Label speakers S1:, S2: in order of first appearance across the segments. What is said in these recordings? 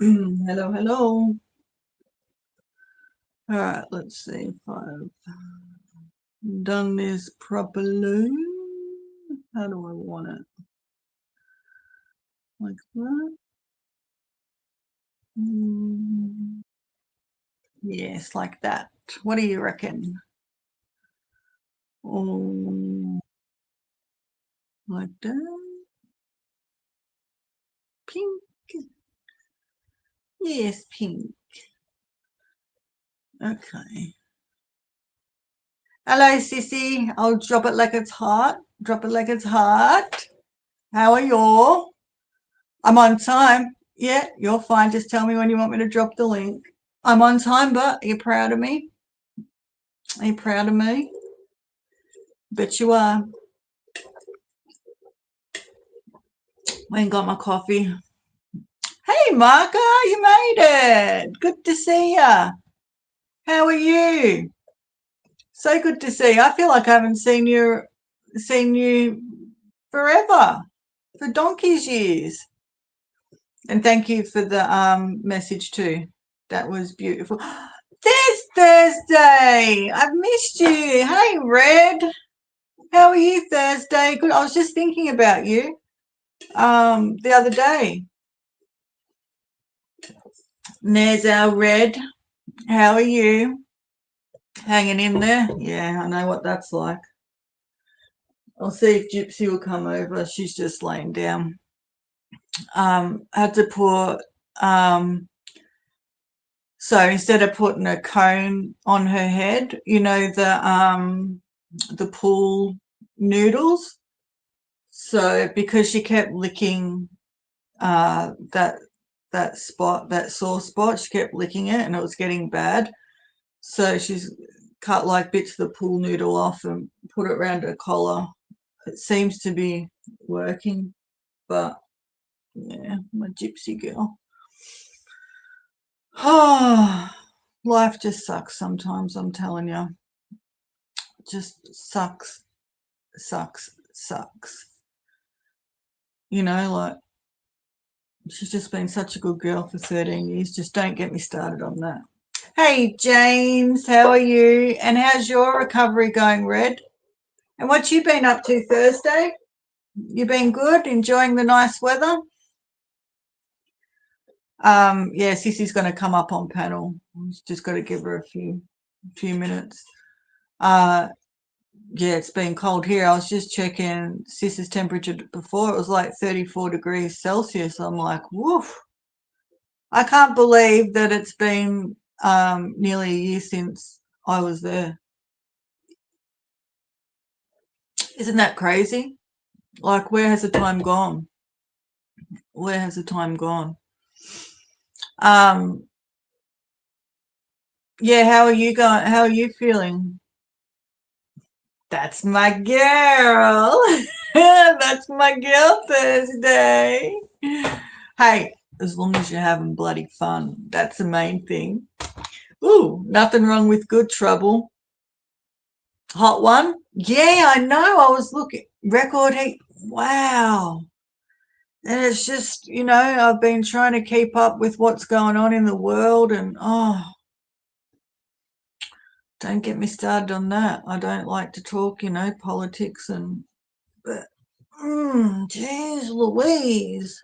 S1: Hello, hello. All right, let's see if I've done this properly. How do I want it? Like that? Mm, yes, like that. What do you reckon? Oh, like that? Pink? Yes, pink. Okay. Hello, sissy. I'll drop it like it's hot. Drop it like it's hot. How are you? I'm on time. Yeah, you're fine. Just tell me when you want me to drop the link. I'm on time, but are you proud of me? Are you proud of me? Bet you are. I ain't got my coffee. Hey, Marka, you made it. Good to see ya. How are you? So good to see you. I feel like I haven't seen you forever, for donkey's years. And thank you for the message too. That was beautiful. There's Thursday. I've missed you. Hey, Red. How are you, Thursday? Good. I was just thinking about you the other day. And there's our Red. How are you? Hanging in there? Yeah, I know what that's like. I'll see if Gypsy will come over. She's just laying down. Had to put so instead of putting a cone on her head, the pool noodles. So because she kept licking that spot, that sore spot, she kept licking it and it was getting bad. So she's cut like bits of the pool noodle off and put it around her collar. It seems to be working, but yeah, my gypsy girl. Oh, life just sucks sometimes, I'm telling you. Just sucks, sucks, sucks. Like she's just been such a good girl for 13 years. Just don't get me started on that. Hey, James, how are you? And how's your recovery going, Red? And what you been up to Thursday? You been good? Enjoying the nice weather? Yeah, Sissy's going to come up on panel. Just got to give her a few minutes. Yeah, it's been cold here. I was just checking Sis's temperature before. It was like 34 degrees Celsius. I'm like, woof. I can't believe that it's been nearly a year since I was there. Isn't that crazy? Like, where has the time gone? Where has the time gone? Um, yeah, how are you going? How are you feeling? That's my girl. That's my girl Thursday. Hey, as long as you're having bloody fun, that's the main thing. Ooh, nothing wrong with good trouble. Hot one? Yeah, I know. I was looking. Record heat. Wow. And it's just, I've been trying to keep up with what's going on in the world and don't get me started on that. I don't like to talk, politics but geez Louise.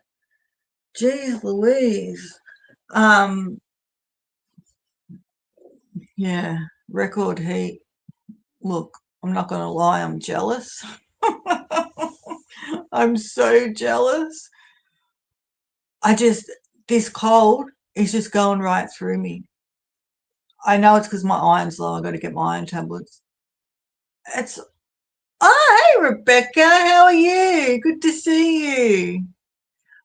S1: Geez Louise. Um, yeah, record heat. Look, I'm not gonna lie, I'm jealous. I'm so jealous. This cold is just going right through me. I know it's because my iron's low. I got to get my iron tablets. It's hey Rebecca, how are you? Good to see you.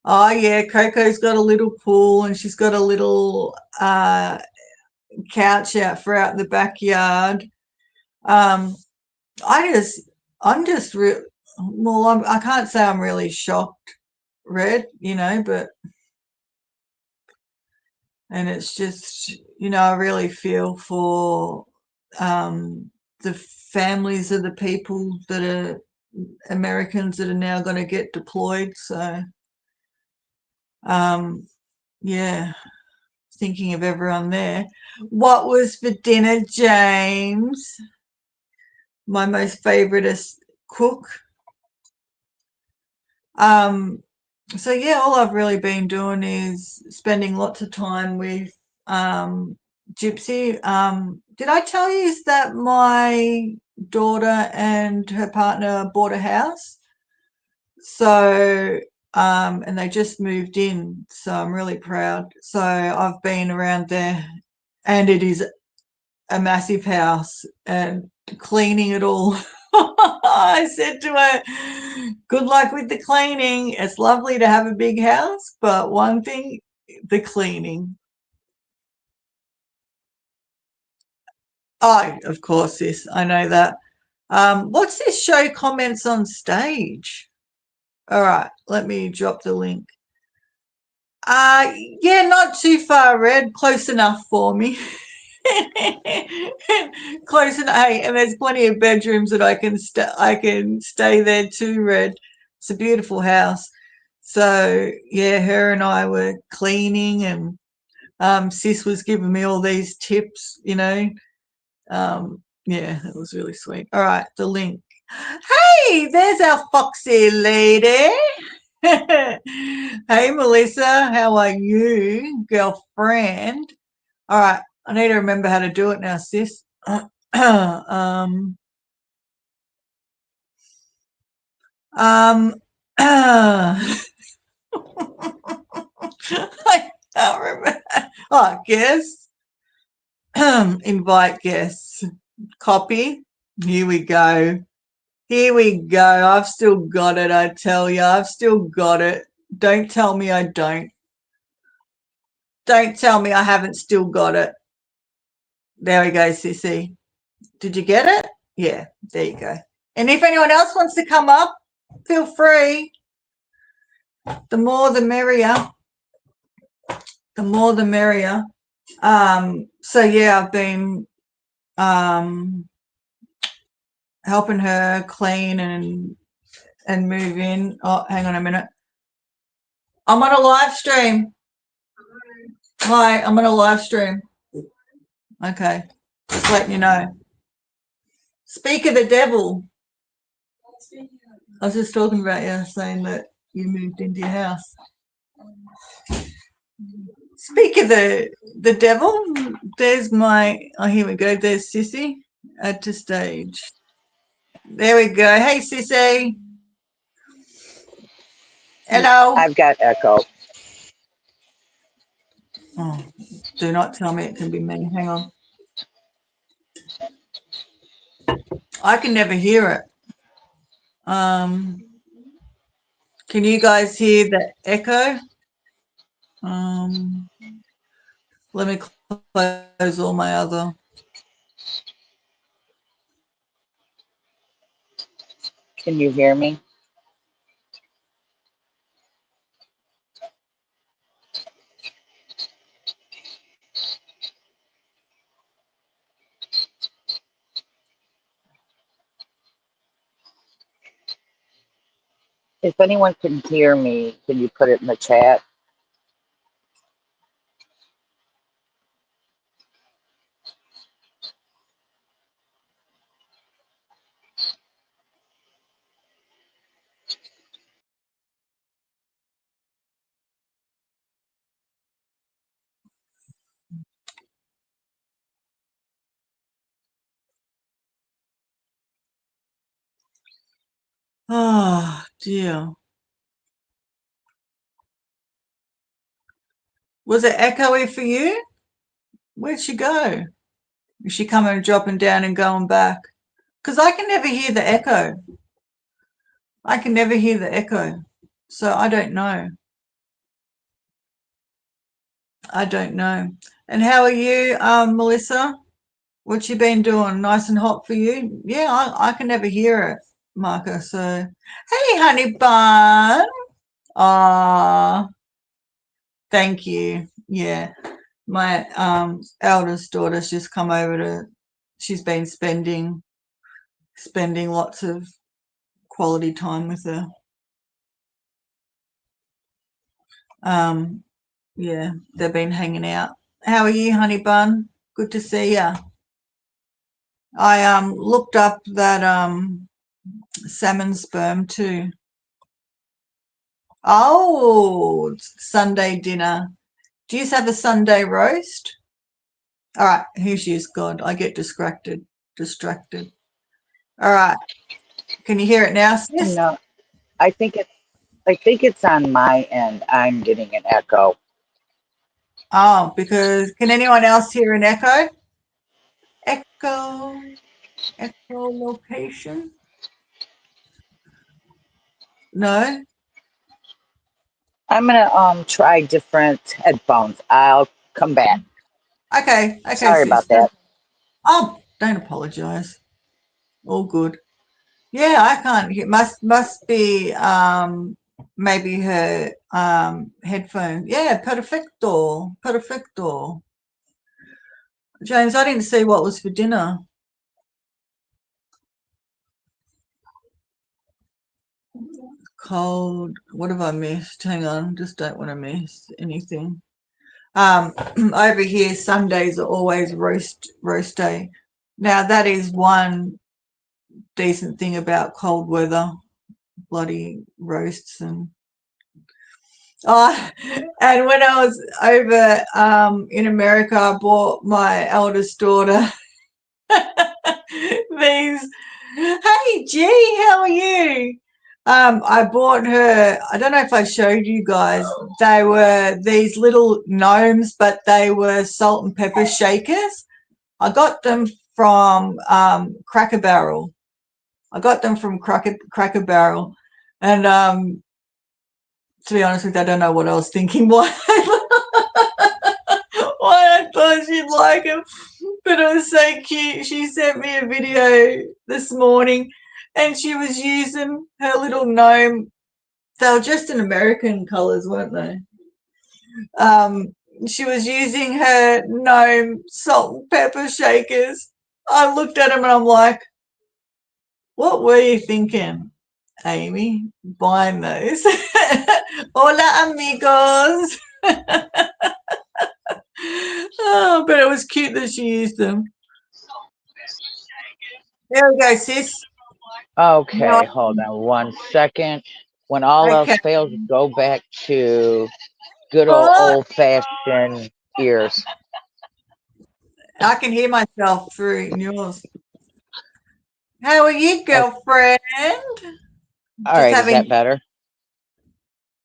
S1: Oh yeah, Coco's got a little pool and she's got a little couch out in the backyard. Um, I just, I'm just real. Well, I can't say I'm really shocked, Red, but and it's just, I really feel for the families of the people that are Americans that are now going to get deployed. So, um, yeah, thinking of everyone there. What was for dinner, James? My most favoritist cook. So yeah, all I've really been doing is spending lots of time with Gypsy. Did I tell you that my daughter and her partner bought a house? So and they just moved in, so I'm really proud. So I've been around there, and it is a massive house, and cleaning it all. I said to her, good luck with the cleaning. It's lovely to have a big house, but one thing, the cleaning. Oh, of course, sis. I know that. What's this show comments on stage? All right, let me drop the link. Yeah, not too far red, close enough for me. Close enough. Hey, and there's plenty of bedrooms that I can stay there too, Red. It's a beautiful house. So yeah, her and I were cleaning, and Sis was giving me all these tips, you know. Yeah, it was really sweet. All right, the link. Hey, there's our foxy lady. Hey, Melissa, how are you, girlfriend? All right, I need to remember how to do it now, sis. um, um, I can't remember. Oh, guess. Invite guests. Copy. Here we go. Here we go. I've still got it, I tell you. I've still got it. Don't tell me I don't. Don't tell me I haven't still got it. There we go, Sissy. Did you get it? Yeah, there you go. And if anyone else wants to come up, feel free. The more the merrier. The more the merrier. So yeah, I've been helping her clean and move in. Oh, hang on a minute. I'm on a live stream. Hi, I'm on a live stream. Okay, just letting you know. Speak of the devil. I was just talking about you, saying that you moved into your house. Speak of the devil. There's my. Oh, here we go. There's Sissy. Add to stage. There we go. Hey, Sissy. Hello.
S2: I've got echo.
S1: Oh, do not tell me it can be me. Hang on. I can never hear it. Um, can you guys hear the echo? Um, let me close all my other.
S2: Can you hear me? If anyone can hear me, can you put it in the chat?
S1: Oh dear. Was it echoey for you? Where'd she go? Is she coming and dropping down and going back? Because I can never hear the echo. I can never hear the echo. So I don't know. I don't know. And how are you, Melissa? What you been doing? Nice and hot for you? Yeah, I can never hear it, Marco. So, hey, honey bun. Ah, thank you. Yeah, my eldest daughter's just come over to. She's been spending lots of quality time with her. Um, Yeah, they've been hanging out. How are you, honey bun? Good to see ya. I looked up that salmon sperm too. Oh, it's Sunday dinner. Do you have a Sunday roast? All right, here she is. God, I get distracted. Distracted. All right. Can you hear it now, sis?
S2: No, I think it's on my end. I'm getting an echo.
S1: Oh, because can anyone else hear an echo? Echo, echo location? No?
S2: I'm gonna try different headphones. I'll come back.
S1: Okay, okay,
S2: Sorry
S1: sis.
S2: about that.
S1: Oh, don't apologize. All good. Yeah, I can't hear. Must be maybe her headphone. Yeah, perfecto, perfecto. James, I didn't see what was for dinner. Cold. What have I missed? Hang on, just don't want to miss anything. Over here, Sundays are always roast day. Now that is one decent thing about cold weather. Bloody roasts and oh, and when I was over in America, I bought my eldest daughter these. Hey, G, how are you? I bought her. I don't know if I showed you guys. They were these little gnomes, but they were salt and pepper shakers. I got them from Cracker Barrel. I got them from Cracker Barrel, and to be honest with you, I don't know what I was thinking. Why? Why I thought she'd like them, but it was so cute. She sent me a video this morning, and she was using her little gnome. They were just in American colours, weren't they? She was using her gnome salt and pepper shakers. I looked at them and I'm like, what were you thinking, Amy, buying those? Hola, amigos. Oh, but it was cute that she used them. There we go, sis. Now,
S2: Okay, hold on one second. When all
S1: okay.
S2: else fails, go back to good
S1: Oh,
S2: old fashioned ears.
S1: I can hear myself through yours. How are you,
S2: Oh,
S1: girlfriend?
S2: all
S1: Just
S2: right, is that
S1: having.
S2: better?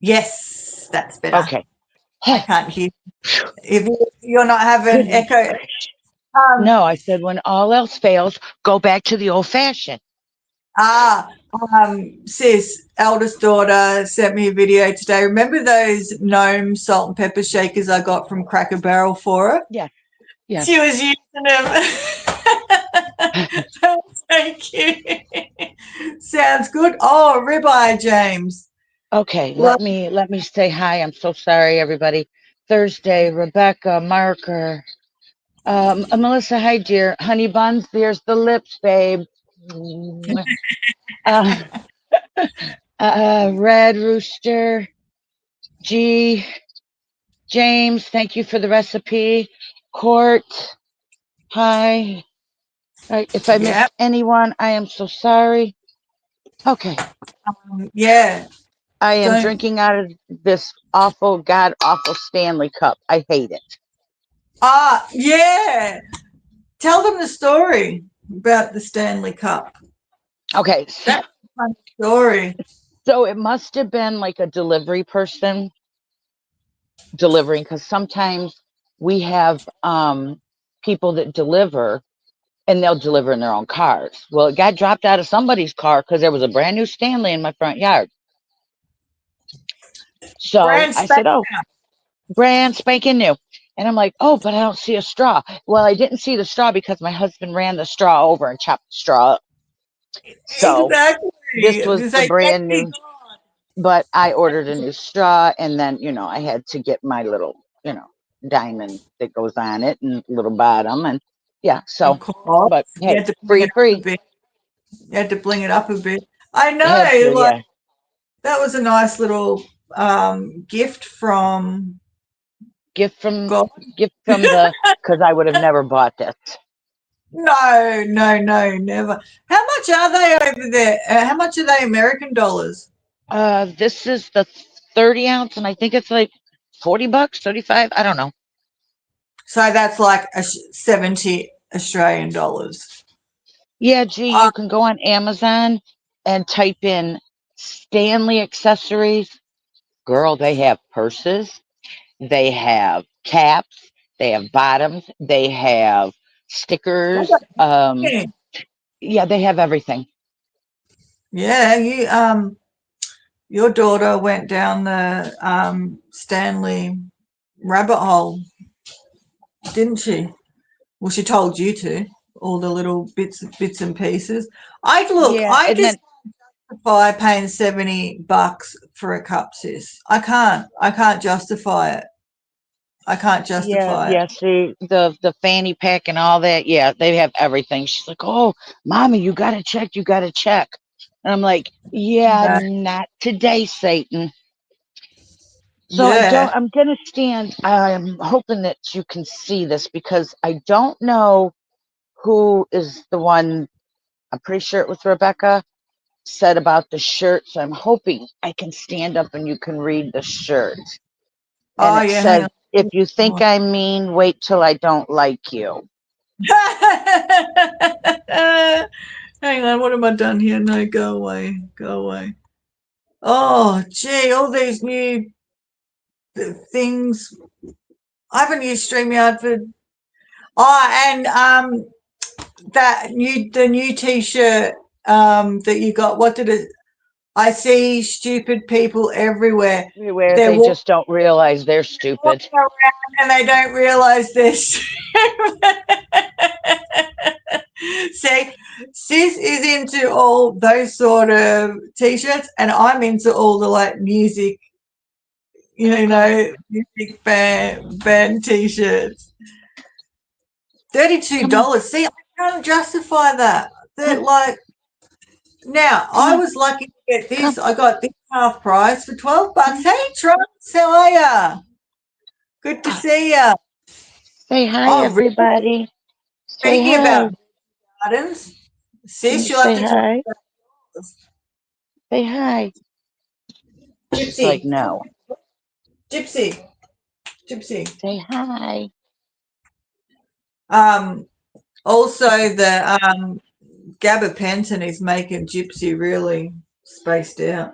S1: Yes, that's better.
S2: Okay.
S1: I can't hear. If you're not having
S2: Goodness
S1: echo.
S2: gracious.
S1: Um,
S2: No, I said when all else fails, go back to the old fashioned.
S1: ah, sis, eldest daughter sent me a video today. Remember those gnome salt and pepper shakers I got from Cracker Barrel for her?
S2: Yes,
S1: She
S2: yes.
S1: was using them. That's so cute. Sounds good. Oh, ribeye, James.
S2: Okay,
S1: Love.
S2: let me say hi. I'm so sorry, everybody. Thursday, Rebecca, Marker, Melissa, hi, dear. Honey buns, there's the lips, babe. Mwah. Uh, Red Rooster, G, James, thank you for the recipe. Court, hi. Right, if I
S1: Yeah,
S2: missed anyone, I am so sorry. Okay,
S1: yeah.
S2: I am
S1: Don't.
S2: drinking out of this awful, god awful Stanley cup. I hate it.
S1: Ah, yeah. Tell them the story about the Stanley Cup.
S2: Okay,
S1: That's a fun story.
S2: so it must have been like a delivery person delivering because sometimes we have people that deliver and they'll deliver in their own cars. Well, it got dropped out of somebody's car because there was a brand new Stanley in my front yard. So
S1: Brand
S2: I said,
S1: spanking.
S2: oh, brand spanking new. And I'm like, oh, but I don't see a straw. Well, I didn't see the straw because my husband ran the straw over and chopped the straw up. So
S1: Exactly.
S2: this was
S1: They
S2: the
S1: say, thank
S2: brand
S1: you,
S2: new, but I ordered a new straw and then, I had to get my little, diamond that goes on it and little bottom. And yeah,
S1: God. Of
S2: so,
S1: course.
S2: but
S1: You
S2: hey,
S1: had to bring
S2: free,
S1: it up a
S2: free.
S1: bit. You had to bring it up a bit. I
S2: Had
S1: know,
S2: to,
S1: like
S2: yeah.
S1: that was a nice little gift from
S2: Gift from
S1: God.
S2: gift from the because I would have never bought this.
S1: No, no, no, never. How much are they over there? How much are they American dollars?
S2: This is the 30 ounce, and I think it's like $40, 35. I don't know.
S1: So that's like 70 Australian dollars.
S2: Yeah, gee,
S1: Uh,
S2: you can go on Amazon and type in Stanley accessories. Girl, they have purses, they have caps, they have bottoms, they have stickers. Yeah, they have everything.
S1: yeah, your daughter went down the Stanley rabbit hole, didn't she? Well, she told you to. All the little bits and pieces.
S2: Yeah,
S1: I
S2: and
S1: just
S2: then
S1: justify paying $70 for a cup, sis. I can't justify it. I can't
S2: yeah,
S1: justify it.
S2: yeah. See the fanny pack and all that. Yeah, they have everything. She's like, "Oh, mommy, you gotta check. You gotta check." And I'm like, "Yeah,
S1: No.
S2: not today, Satan." So I don't.
S1: Yeah.
S2: I'm gonna stand. I'm hoping that you can see this because I don't know who is the one. I'm pretty sure it was Rebecca said about the shirt. So I'm hoping I can stand up and you can read the shirt. And
S1: Oh
S2: it
S1: yeah. Hang
S2: says,
S1: on.
S2: "If you think I'm mean, wait till I don't like you."
S1: Hang on. What have I done here? No, go away. Go away. Oh, gee, all these new things. I haven't used StreamYard for. Oh, and the new T-shirt that you got. What did it? I see stupid people everywhere.
S2: Everywhere
S1: They're
S2: they
S1: walking
S2: just don't realize they're stupid.
S1: around and they don't realize this. See, sis is into all those sort of T-shirts, and I'm into all the like music,
S2: Okay.
S1: music band T-shirts. $32.
S2: Come on,
S1: See, I can't justify that. That
S2: come,
S1: like now
S2: come
S1: I
S2: on,
S1: was lucky to get
S2: come.
S1: this. I got this half price for $12.
S2: Mhm.
S1: Hey, Trunks, how are ya? Good to see ya.
S2: Say hi,
S1: Oh, really?
S2: everybody. Say
S1: Speaking about
S2: hi.
S1: gardens,
S2: Can
S1: sis,
S2: you
S1: you'll have
S2: say
S1: to tell
S2: hi?
S1: me
S2: Say hi.
S1: about
S2: She's like,
S1: Gypsy.
S2: no.
S1: Gypsy. Gypsy.
S2: Say hi.
S1: Um, Also, the gabapentin is making Gypsy really spaced out,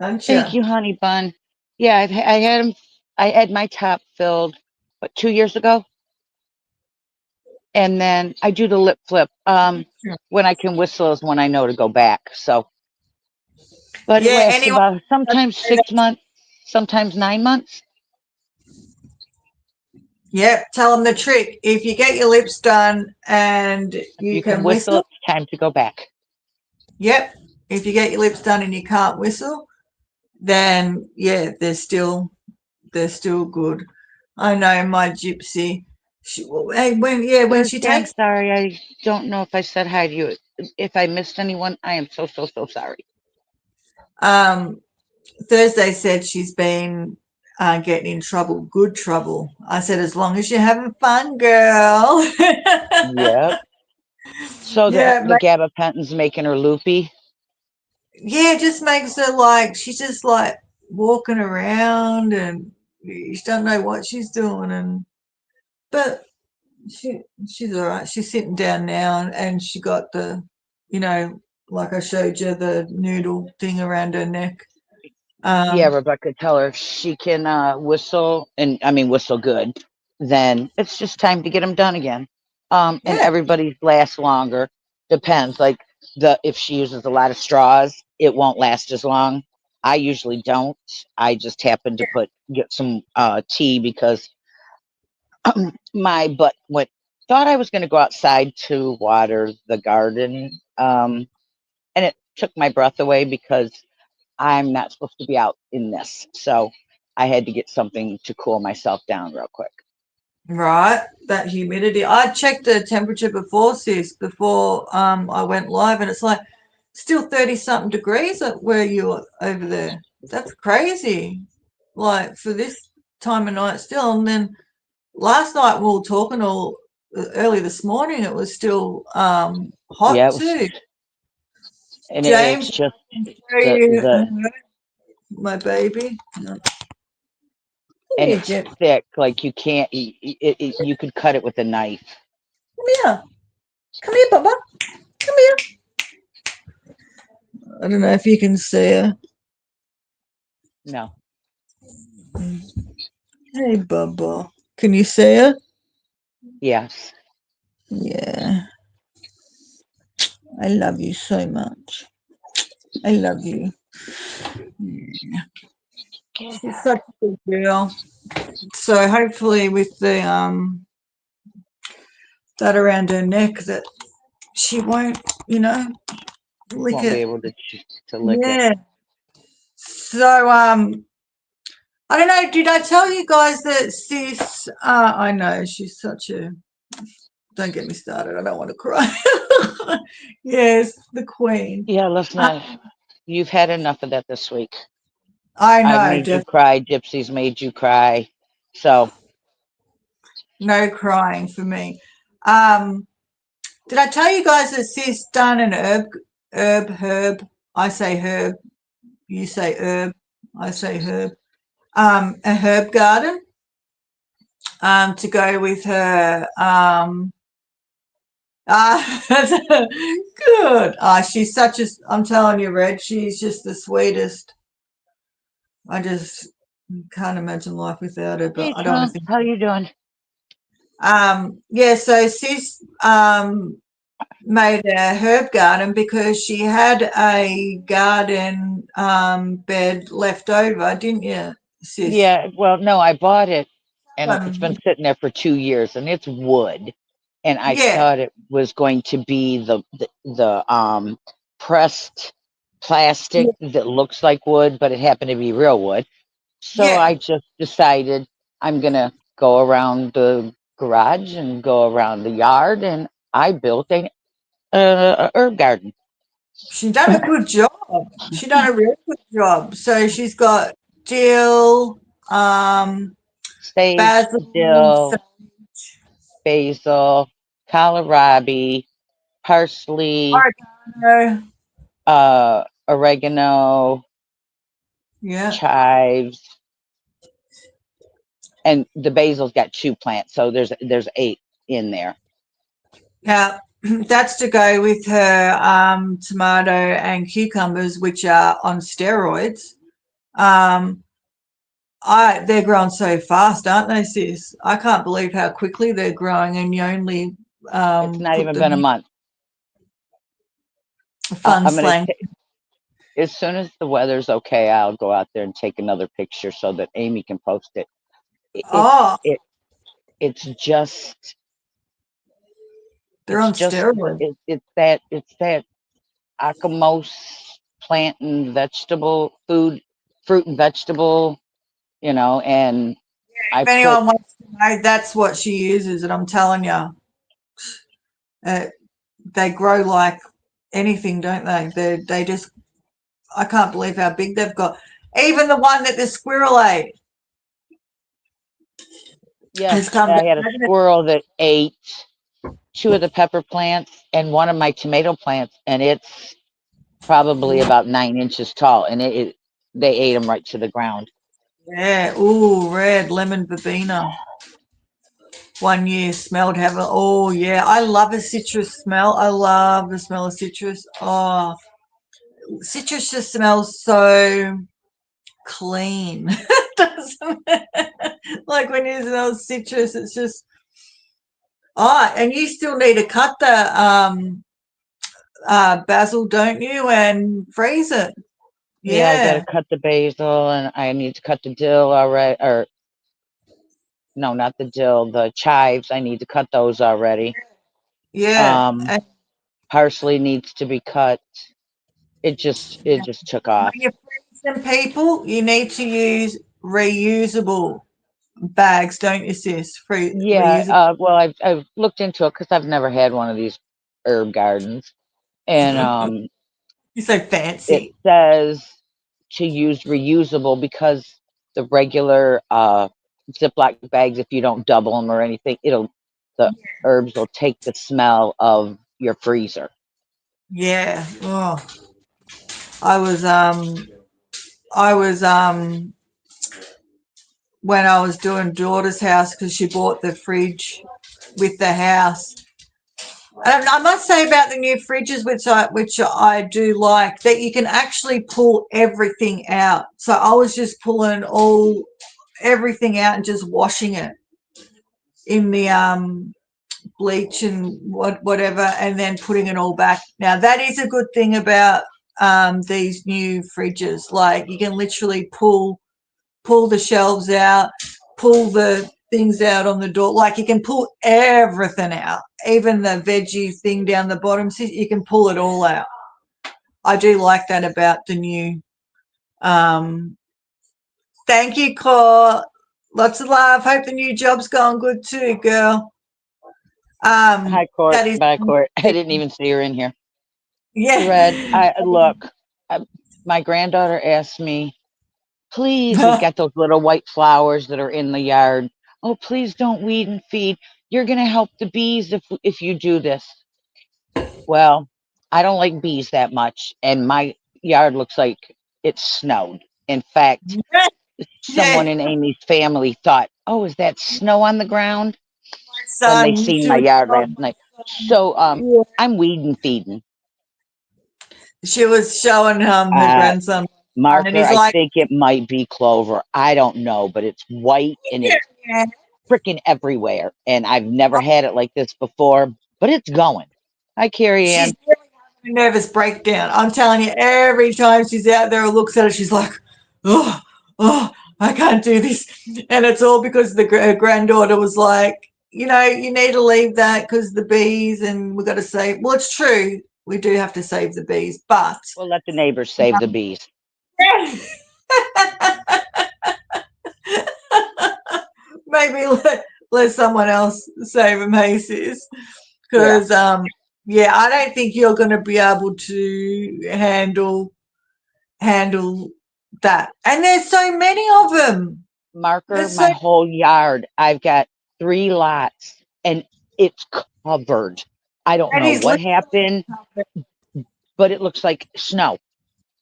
S1: aren't you?
S2: Thank you, honey bun. Yeah, I had him. I had my top filled, what, 2 years ago, and then I do the lip flip. When I can whistle is when I know to go back. So, but it
S1: Yeah.
S2: lasts
S1: Anyway,
S2: about sometimes 6 months, sometimes 9 months.
S1: yep. Tell them the trick. If you get your lips done and
S2: If
S1: you
S2: you can
S1: can
S2: whistle,
S1: whistle,
S2: it's time to go back.
S1: yep. If you get your lips done and you can't whistle, then yeah, they're still good. I know my Gypsy. Hey, when she
S2: Thursday, I'm
S1: takes
S2: sorry. I don't know if I said hi to you. If I missed anyone, I am so, so, so sorry.
S1: um Thursday said she's been getting in trouble, good trouble. I said, as long as you're having fun, girl.
S2: Yep. So
S1: Yeah,
S2: the gabapentin's making her loopy.
S1: yeah, it just makes her like she's just like walking around and she doesn't know what she's doing. And but she's all right. She's sitting down now, and she got the, like I showed you the noodle thing around her neck.
S2: Yeah,
S1: Um,
S2: Rebecca, tell her she can whistle, and I mean whistle good. Then it's just time to get them done again. And
S1: yeah,
S2: everybody's lasts longer. Depends. Like the if she uses a lot of straws, it won't last as long. I usually don't. I just happen to get some tea because my butt went. Thought I was going to go outside to water the garden, and it took my breath away because I'm not supposed to be out in this. So I had to get something to cool myself down real quick.
S1: right. That humidity. I checked the temperature before, sis, before I went live, and it's like still 30 something degrees at where you're over there. That's crazy. Like for this. time of night still. And then last night we were talking all early this morning. It was still
S2: Yeah,
S1: hot
S2: it was,
S1: too.
S2: and it's
S1: James,
S2: just
S1: I can show you
S2: the
S1: my baby. Come
S2: and
S1: here,
S2: it's
S1: Jim.
S2: thick. Like you can't eat you could cut it with a knife.
S1: Come here. Come here, Bubba. Come here. I don't know if you can see her.
S2: No.
S1: Hey, Bubba. Can you see her?
S2: Yes.
S1: Yeah. I love you so much. I love you. She's such a good girl. So hopefully with the that around her neck that she won't, lick
S2: Won't be
S1: it.
S2: able to lick it.
S1: Yeah. So I don't know, did I tell you guys that sis I know she's such a don't get me started, I don't want to cry. Yes, the queen.
S2: Yeah, let's
S1: Uh,
S2: not. You've had enough of that this week.
S1: I
S2: I've
S1: know,
S2: made you
S1: just
S2: cry. Gypsy's made you cry. So
S1: no crying for me. Um did I tell you guys that sis done an herb? I say herb, you say herb, I say herb. A herb garden to go with her. Good. She's such a. I'm telling you, Red. She's just the sweetest. I just can't imagine life without her. But
S2: hey
S1: I don't want to
S2: Trump,
S1: think.
S2: how you doing?
S1: Yeah. So sis made a herb garden because she had a garden bed left over, didn't you, sis?
S2: Yeah, well, no, I bought it and it's been
S1: Um,
S2: sitting there for 2 years and it's wood. And I
S1: yeah.
S2: thought it was going to be the pressed plastic
S1: Yeah.
S2: that looks like wood, but it happened to be real wood. So
S1: Yeah.
S2: I just decided I'm gonna go around the garage and go around the yard, and I built a herb garden.
S1: She done a good job. She done a really good job. So she's got dill,
S2: Sage,
S1: basil,
S2: dill, basil, kohlrabi, parsley,
S1: oregano.
S2: oregano,
S1: Yeah,
S2: chives, and the basil's got 2 plants, so there's 8 in there.
S1: yeah. That's to go with her tomato and cucumbers, which are on steroids. Um, they're growing so fast, aren't they, sis? I can't believe how quickly they're growing, and you only
S2: It's not
S1: put
S2: even been a
S1: them
S2: month.
S1: fun
S2: I'm gonna
S1: slang.
S2: as soon as the weather's okay, I'll go out there and take another picture so that Amy can post it. It it,
S1: Oh,
S2: it it's just
S1: they're on steroids.
S2: it's that Akamos plant and vegetable food, fruit and vegetable, and I
S1: If
S2: put
S1: anyone wants to know, that's what she uses, and I'm telling you, uh, they grow like anything, don't they? They just I can't believe how big they've got. Even the one that the squirrel ate has
S2: yes,
S1: come
S2: I
S1: back.
S2: had a squirrel that ate 2 of the pepper plants and 1 of my tomato plants, and it's probably about 9 inches tall, and they ate them right to the ground.
S1: Yeah, ooh, red lemon verbena. 1 year smelled heaven. Oh yeah, I love a citrus smell. I love the smell of citrus. Oh, citrus just smells so clean. Doesn't it? Like when you smell citrus, it's just and you still need to cut the basil, don't you, and freeze it.
S2: Yeah, I got to
S1: Yeah,
S2: cut the basil and I need to cut the dill already. Or, no, not the dill, the chives. I need to cut those already.
S1: yeah.
S2: Um,
S1: And
S2: parsley needs to be cut. It just took
S1: when
S2: off.
S1: you freeze them, people, you need to use reusable bags, don't you, sis?
S2: Yeah,
S1: Reusable.
S2: well, I've looked into it because I've never had one of these herb gardens, and
S1: You're so
S2: it
S1: fancy.
S2: says to use reusable because the regular Ziploc bags if you don't double them or anything. The herbs will take the smell of your freezer.
S1: Yeah. Oh, I was I was when I was doing daughter's house because she bought the fridge with the house. And I must say about the new fridges, which I do like, that you can actually pull everything out. So I was just pulling everything out and just washing it in the bleach and whatever, and then putting it all back. Now that is a good thing about these new fridges. Like you can literally pull the shelves out, pull the things out on the door. Like you can pull everything out, even the veggie thing down the bottom. So you can pull it all out. I do like that about the new. Um, Thank you, Cor. Lots of love. Hope the new job's going good too, girl.
S2: Hi, Court.
S1: That is,
S2: Bye, Court. I didn't even see her in here. Red,
S1: yeah.
S2: I look. My granddaughter asked me, please. We've got those little white flowers that are in the yard. Oh, please don't weed and feed. You're gonna help the bees if you do this. Well, I don't like bees that much, and my yard looks like it snowed. In fact, someone
S1: Yeah,
S2: in Amy's family thought, "Oh, is that snow on the ground?"
S1: my
S2: When they
S1: son,
S2: seen
S1: she
S2: my
S1: was
S2: yard last
S1: showing,
S2: night. So,
S1: yeah.
S2: I'm weed and feeding.
S1: She was showing the
S2: Uh,
S1: grandson, and
S2: Marker,
S1: he's
S2: I
S1: like,
S2: think it might be clover. I don't know, but it's white and
S1: yeah,
S2: it's
S1: yeah.
S2: freaking everywhere. And I've never had it like this before, but it's going. Hi, Carrie
S1: She's
S2: Ann.
S1: really having a nervous breakdown. I'm telling you, every time she's out there or looks at it, she's like, oh, oh, I can't do this. And it's all because her granddaughter was like, you need to leave that because the bees, and we've got to save. Well, it's true. We do have to save the bees, but
S2: We'll let the neighbors save the bees.
S1: maybe let someone else save them, Macy's.
S2: Yeah.
S1: Because, yeah, I don't think you're going to be able to handle that. And there's so many of them.
S2: Marker,
S1: There's so
S2: my whole yard. I've got 3 lots and it's covered. I don't
S1: that
S2: know
S1: is
S2: what
S1: literally
S2: happened, but it looks like snow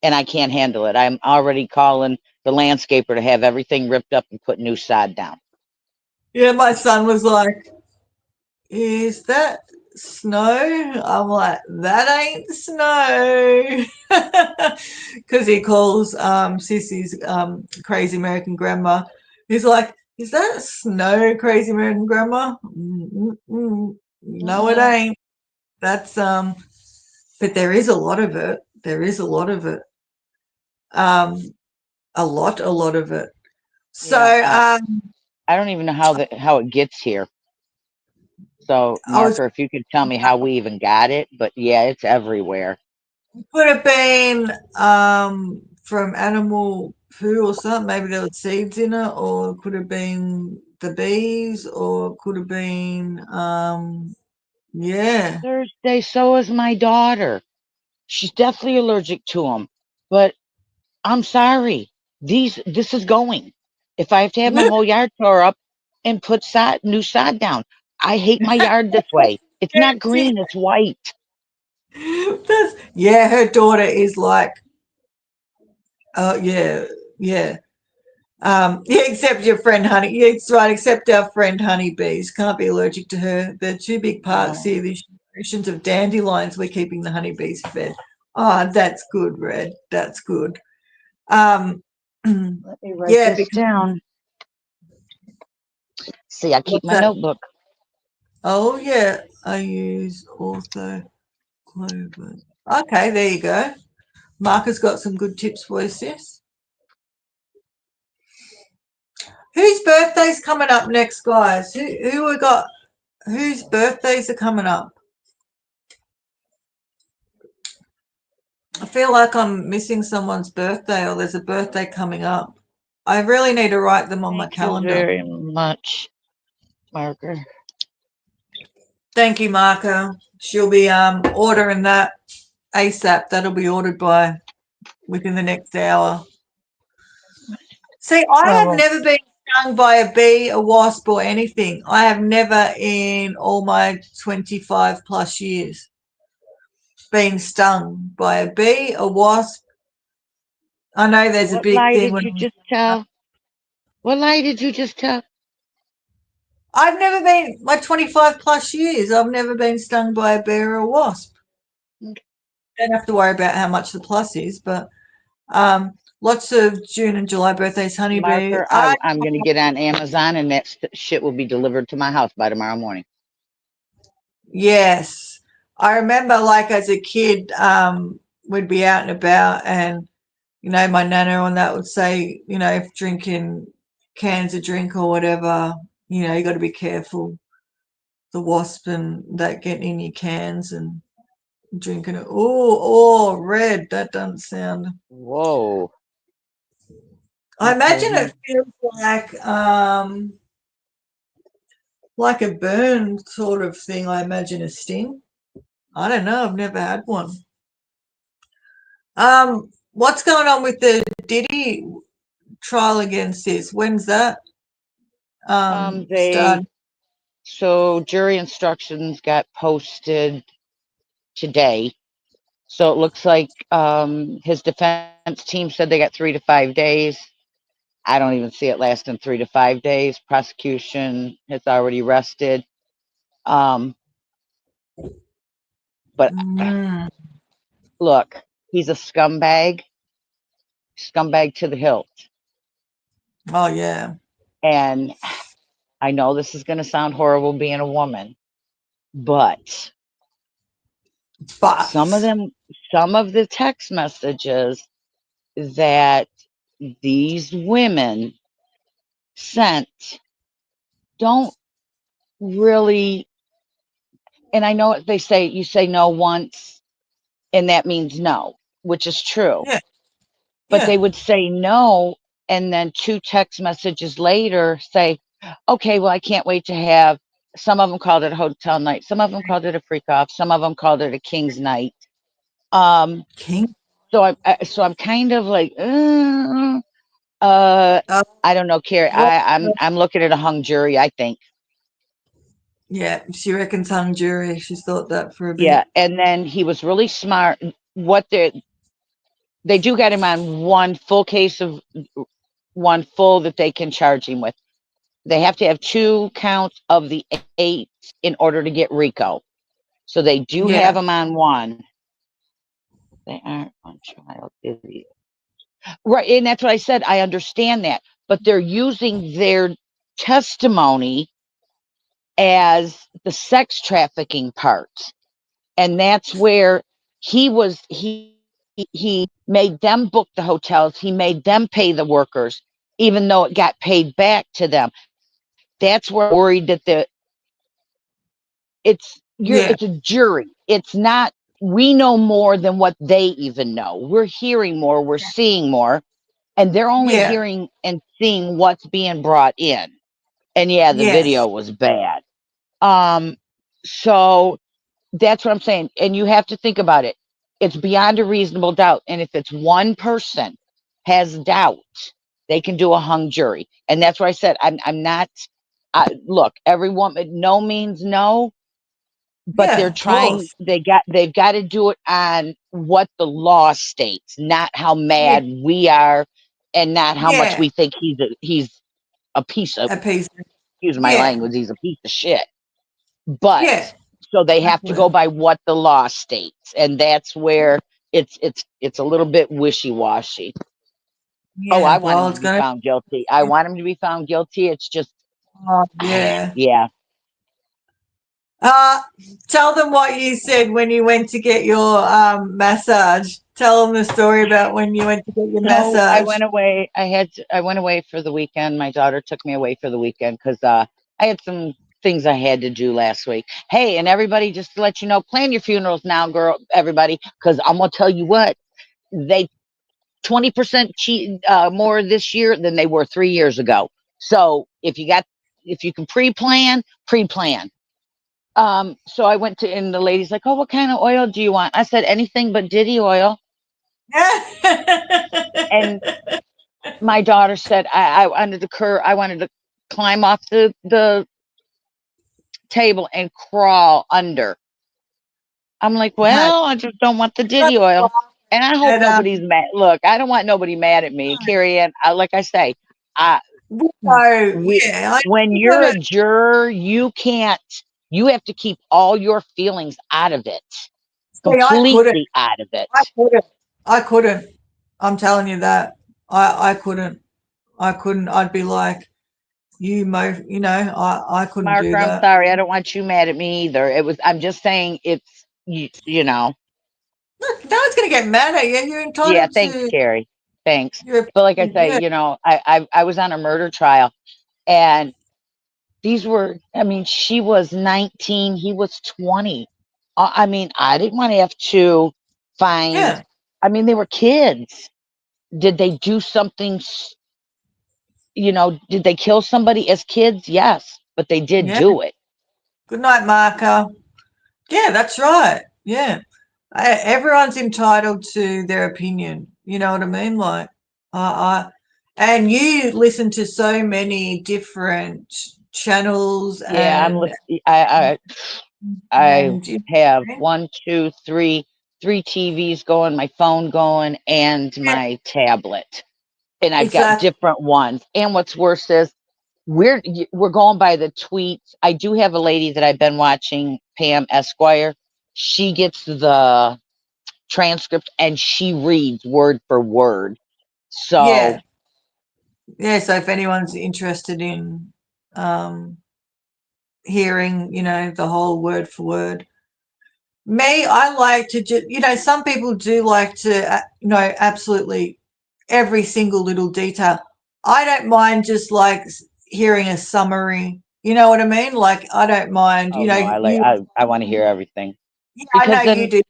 S2: and I can't handle it. I'm already calling the landscaper to have everything ripped up and put new sod down.
S1: yeah. My son was like, "Is that snow?" I'm like, "That ain't snow," because he calls Sissy's crazy American grandma. He's like, "Is that snow, crazy American grandma?" No, it
S2: Mm-mm.
S1: ain't. That's but there is a lot of it. There is a lot of it. Um, a lot of it. So
S2: Yeah, I don't even know how it gets here. So,
S1: I was
S2: Marker, if you could tell me how we even got it, but yeah, it's everywhere.
S1: could have been from animal poo or something. Maybe there was seeds in it, or it could have been the bees, or it could have been yeah.
S2: Thursday, so is my daughter. She's definitely allergic to them. But I'm sorry. This is going. If I have to have my whole yard tore up and put new sod down, I hate my yard this way. It's not green, it's white.
S1: Yeah, her daughter is like, oh yeah, yeah. Yeah, except your friend Honey. Yeah, it's right. Except our friend Honeybees can't be allergic to her. They're two big parts
S2: No.
S1: here. These generations of dandelions we're keeping the honeybees fed. Oh, that's good, Red. That's good. Um,
S2: Let me write
S1: yeah,
S2: this
S1: because
S2: down. See, I keep
S1: what's
S2: my
S1: that?
S2: notebook.
S1: Oh, yeah, I use ortho clover. Okay, there you go. Marcus got some good tips for you, sis. Whose birthday's coming up next, guys? Who we got? Whose birthdays are coming up? I feel like I'm missing someone's birthday, or there's a birthday coming up. I really need to write them on my
S2: Thank you
S1: calendar.
S2: very much, Marker.
S1: Thank you, Marco. She'll be ordering that ASAP. That'll be ordered by within the next hour. See, I have
S2: Oh,
S1: never been stung by a bee, a wasp, or anything. I have never in all my 25 plus years been stung by a bee, a wasp. I know
S2: So
S1: there's a
S2: what
S1: big
S2: lie
S1: thing
S2: did
S1: when
S2: you just tell? What lie did you just tell?
S1: I've never been, my 25 plus years, I've never been stung by a bee or a wasp. Don't have to worry about how much the plus is, but lots of June and July birthdays, honeybee.
S2: Marker, I'm going to get on Amazon and that shit will be delivered to my house by tomorrow morning.
S1: Yes. I remember like as a kid, we'd be out and about and, my nana and that would say, if drinking cans of drink or whatever, you got to be careful. The wasp and that getting in your cans and drinking it. Oh, red. That doesn't sound.
S2: Whoa.
S1: I
S2: Okay,
S1: imagine
S2: honey.
S1: it feels like a burn sort of thing. I imagine a sting. I don't know. I've never had one. What's going on with the Diddy trial against this? When's that
S2: They
S1: start?
S2: so jury instructions got posted today. So it looks like his defense team said they got 3 to 5 days. I don't even see it lasting 3 to 5 days. Prosecution has already rested. Um, but
S1: Mm,
S2: look, he's a scumbag to the hilt.
S1: oh yeah,
S2: And I know this is going to sound horrible being a woman, but some of
S1: but
S2: them, some of the text messages that these women sent don't really, and I know they say you say no once and that means no, which is true,
S1: yeah,
S2: but
S1: yeah,
S2: they would say no and then two text messages later say, okay, well, I can't wait to have. Some of them called it a hotel night, some of them called it a freak off, some of them called it a king's night. um
S1: king.
S2: so I'm kind of like, uh
S1: Uh,
S2: I don't know, Carrie.
S1: what?
S2: I'm looking at a hung jury, I think.
S1: Yeah, she reckons hung jury. She's thought that for a
S2: Yeah,
S1: bit.
S2: and then he was really smart. What they do got him on one full case of one full that they can charge him with. They have to have 2 counts of the 8 in order to get RICO. So they do have
S1: Yeah,
S2: him on one. They aren't on trial, idiot. Right, and that's what I said. I understand that, but they're using their testimony as the sex trafficking part, and that's where he made them book the hotels, he made them pay the workers, even though it got paid back to them. That's where I'm worried that
S1: yeah,
S2: it's a jury. It's not. We know more than what they even know. We're hearing more, we're seeing more, and they're only
S1: yeah,
S2: hearing and seeing what's being brought in. And yeah, the
S1: yes,
S2: video was bad. Um, so that's what I'm saying. And you have to think about it. It's beyond a reasonable doubt. And if it's one person has doubt, they can do a hung jury. And that's what I said. I'm not. Look, every woman, no means no, but
S1: yeah,
S2: they're
S1: of
S2: trying.
S1: course.
S2: They've got to do it on what the law states, not how
S1: Yeah,
S2: mad we are, and not how much
S1: yeah,
S2: we think he's a piece of.
S1: a piece.
S2: Excuse my
S1: Yeah,
S2: language. He's a piece of shit. But
S1: yeah,
S2: so they have to
S1: exactly.
S2: go by what the law states, and that's where it's a little bit wishy-washy. Oh,
S1: Yeah,
S2: I want
S1: well,
S2: him to
S1: it's
S2: be
S1: gonna.
S2: found guilty. I want him to be found guilty. It's just,
S1: Oh, yeah.
S2: yeah.
S1: Uh, Tell them what you said when you went to get your massage. Tell them the story about when you went to get your
S2: No, I
S1: massage.
S2: went away. I went away for the weekend. My daughter took me away for the weekend because I had some things I had to do last week. Hey, and everybody, just to let you know, plan your funerals now, girl. Everybody, because I'm gonna tell you what, they 20% more this year than they were 3 years ago. So if you can pre-plan. So I went to, and the lady's like, "Oh, what kind of oil do you want?" I said, "Anything but Diddy oil." And My daughter said I wanted to I wanted to climb off the table and crawl under. I'm like,
S1: Hey,
S2: well, I just don't want the ditty oil. And I hope
S1: and,
S2: nobody's mad. Look, I don't want nobody mad at me. Carrie Ann, like I say, I
S1: so
S2: we,
S1: yeah,
S2: when
S1: you
S2: you're a
S1: gotta
S2: juror, you have to keep all your feelings out of it,
S1: see. I couldn't.
S2: completely out of it.
S1: I couldn't. I couldn't. I'm telling you that. I couldn't. I couldn't. I'd be like, I couldn't do
S2: Martha, I'm
S1: that.
S2: sorry. I don't want you mad at me either. I'm just saying you know.
S1: No one's gonna get mad at you. You're
S2: Yeah,
S1: entitled
S2: thanks,
S1: to
S2: Carrie. Thanks.
S1: your
S2: But like I say,
S1: yeah,
S2: I was on a murder trial, and these were, I mean, she was 19, he was 20. I mean, I didn't want to have to find,
S1: yeah,
S2: I mean, they were kids. Did they do something, did they kill somebody as kids? Yes, but they did
S1: yeah.
S2: do it.
S1: Good night, Marker. Yeah, that's right. Yeah. Everyone's entitled to their opinion. You know what I mean? Like, and you listen to so many different channels
S2: Yeah, I
S1: and you
S2: have
S1: know,
S2: one, two, three TVs going, my phone going, and
S1: yeah,
S2: my tablet. And I've got
S1: exactly.
S2: different ones. And what's worse is we're going by the tweets. I do have a lady that I've been watching, Pam Esquire. She gets the transcript and she reads word for word. So
S1: Yeah, yeah. So if anyone's interested in um, hearing, the whole word for word, me, I like to just, some people do like to, absolutely every single little detail. I don't mind just like hearing a summary. You know what I mean? Like I don't mind.
S2: oh no, I want to hear everything.
S1: Yeah, I know
S2: Because
S1: you
S2: then
S1: do.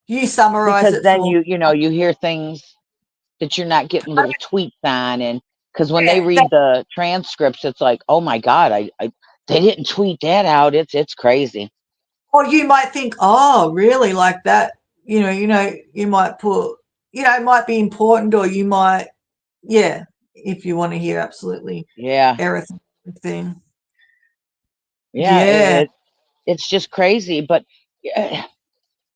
S1: You summarize it for me.
S2: you hear things that you're not getting little tweets on, and because when they
S1: Yeah,
S2: read the transcripts, it's like, oh my god, I they didn't tweet that out. It's crazy.
S1: or you might think, oh, really, like that. You might put, it might be important, or you might, yeah, if you want to hear absolutely
S2: Yeah,
S1: everything.
S2: yeah,
S1: Yeah,
S2: it's just crazy. But uh,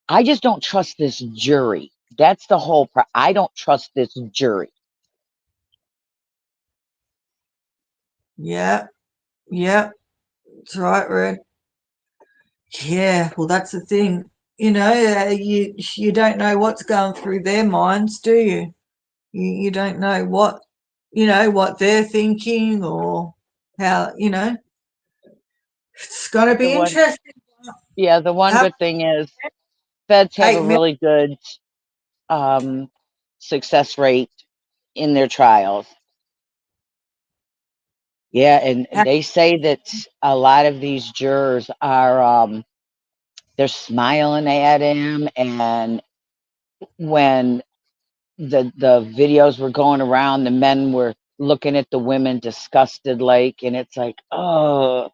S2: I just don't trust this jury. That's the whole. I don't trust this jury.
S1: yeah, yeah. That's right, Red. Yeah, well, that's the thing. You don't know what's going through their minds, do you? You don't know what they're thinking or how. It's going to
S2: But the
S1: be
S2: one,
S1: interesting.
S2: yeah, the one
S1: Have
S2: good thing is feds have a
S1: 8 minutes.
S2: really good um, success rate in their trials. Yeah, and they say that a lot of these jurors are they're smiling at him, and when the videos were going around, the men were looking at the women disgusted like, and it's like, oh,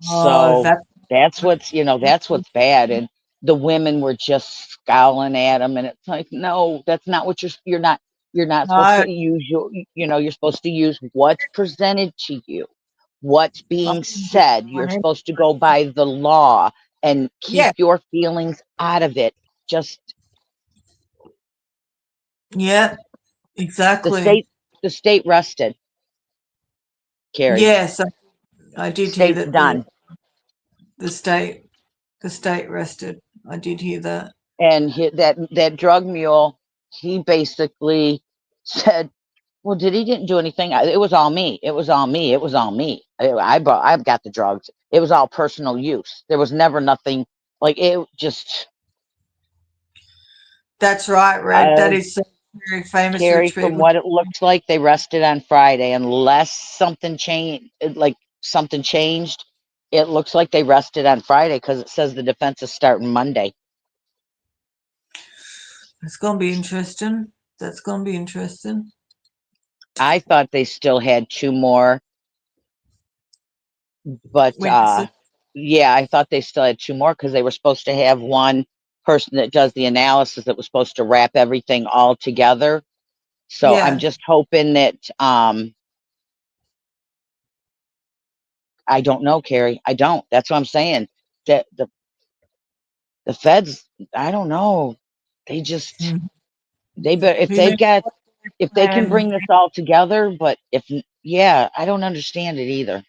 S1: Oh,
S2: so that's what's bad. And the women were just scowling at him, and it's like, no, that's not what you're not supposed
S1: no.
S2: to use you're supposed to use what's presented to you, what's being said. You're supposed to go by the law and keep
S1: Yeah,
S2: your feelings out of it. Just
S1: yeah,
S2: the
S1: exactly.
S2: state the state rested, Carrie.
S1: Yes, I did hear
S2: State's
S1: that
S2: done.
S1: the state the state rested. I did hear that.
S2: And that drug mule, he basically said, well, did he didn't do anything? It was all me. It was all me. It was all me. I've got the drugs. It was all personal use. There was never nothing like it. Just
S1: That's right, Red. That
S2: uh,
S1: is so very famous
S2: Carrie,
S1: rich
S2: from
S1: people.
S2: what it looks like, they rested on Friday, unless something changed. Like something changed. It looks like they rested on Friday because it says the defense is starting Monday.
S1: It's gonna be interesting. That's gonna be interesting.
S2: I thought they still had two more, but
S1: Witnesses.
S2: yeah, I thought they still had two more because they were supposed to have one person that does the analysis that was supposed to wrap everything all together. So I'm
S1: Yeah.
S2: just hoping that I don't know, Carrie. I don't. That's what I'm saying. That the feds, I don't know. They just
S1: Mm.
S2: they better if
S1: Who knows
S2: they've got
S1: what
S2: if they can
S1: plan?
S2: bring this all together, but if yeah, I don't understand it either.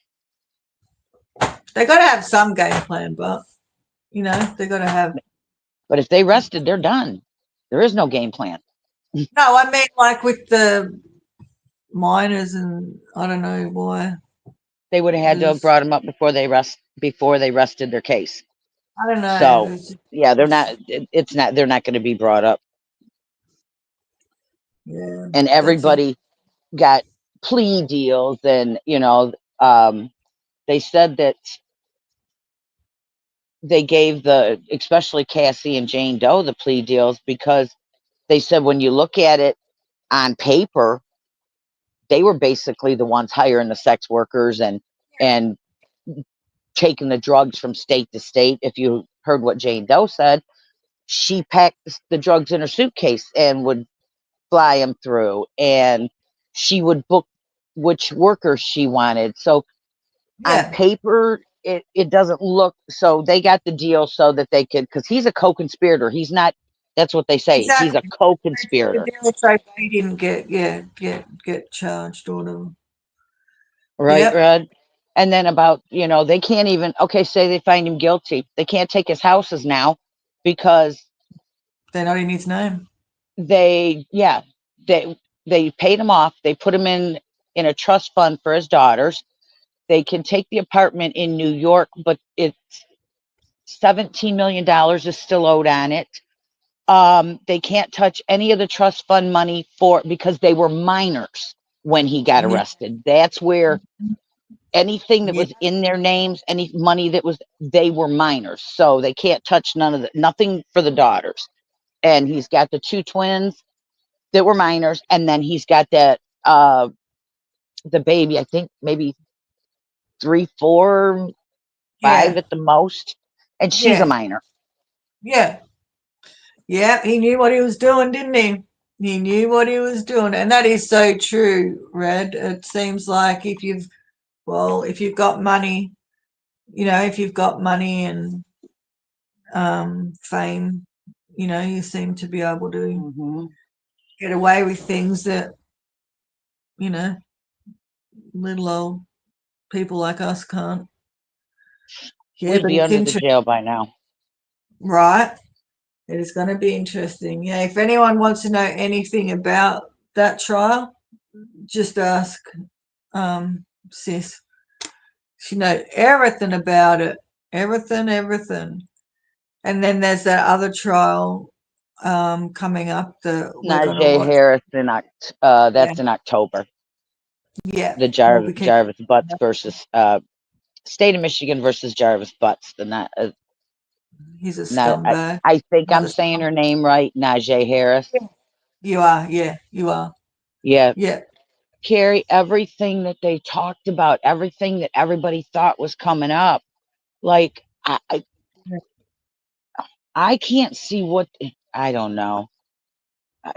S1: They got to have some game plan, but they got to have.
S2: But if they rested, they're done. There is no game plan.
S1: No, I mean like with the miners, and I don't know why
S2: They would have had to have
S1: there's.
S2: brought them up before they rested their case.
S1: I don't know.
S2: So yeah, they're not. It's not. They're not going to be brought up.
S1: Yeah,
S2: And
S1: that's it.
S2: everybody got plea deals, and they said that they gave especially Cassie and Jane Doe the plea deals because they said when you look at it on paper, they were basically the ones hiring the sex workers and taking the drugs from state to state. If you heard what Jane Doe said, she packed the drugs in her suitcase and would fly them through, and she would book which workers she wanted. So on
S1: Yeah,
S2: paper, it doesn't look so. They got the deal so that they could, because he's a co-conspirator. He's not. That's what they say. He's a
S1: exactly. They took the
S2: co-conspirator,
S1: deal so they didn't get charged or whatever.
S2: right,
S1: Yep,
S2: Red? And then about they can't even. Okay, say they find him guilty. They can't take his houses now because
S1: they're not in his name.
S2: yeah they they paid him off. They put him in a trust fund for his daughters. They can take the apartment in New York, but it's $17 million is still owed on it. They can't touch any of the trust fund money for because they were minors when he got
S1: Yeah,
S2: arrested. That's where anything that
S1: yeah,
S2: was in their names, any money that was they were minors, so they can't touch none of the nothing for the daughters. And he's got the two twins that were minors, and then he's got that the baby. I think maybe 3, 4, 5
S1: yeah,
S2: at the most, and she's a
S1: yeah,
S2: minor.
S1: yeah, yeah. He knew what he was doing, didn't he? He knew what he was doing, and that is so true, Red. It seems like if you've got money, if you've got money and fame, you seem to be able to
S2: Hmm.
S1: get away with things that you know little old people like us can't. Yeah,
S2: We'd
S1: but
S2: be
S1: it's
S2: under the
S1: interesting,
S2: jail by now.
S1: right? It is going to be interesting. Yeah, if anyone wants to know anything about that trial, just ask sis. She knows everything about it. Everything, everything. And then there's that other trial coming up that we're going to
S2: Najee
S1: watch.
S2: Harris
S1: Yeah,
S2: that's in October.
S1: yeah.
S2: The
S1: We'll be keeping.
S2: Jarvis Butts versus state of Michigan versus Jarvis Butts. The not
S1: He's a
S2: not
S1: scumbag.
S2: I think I'm
S1: Another
S2: saying
S1: scumbag.
S2: her name right. Najee Harris.
S1: Yeah. You are. Yeah, you are.
S2: Yeah,
S1: Yeah.
S2: Carrie. Everything that they talked about, everything that everybody thought was coming up, like I can't see what I don't know. I-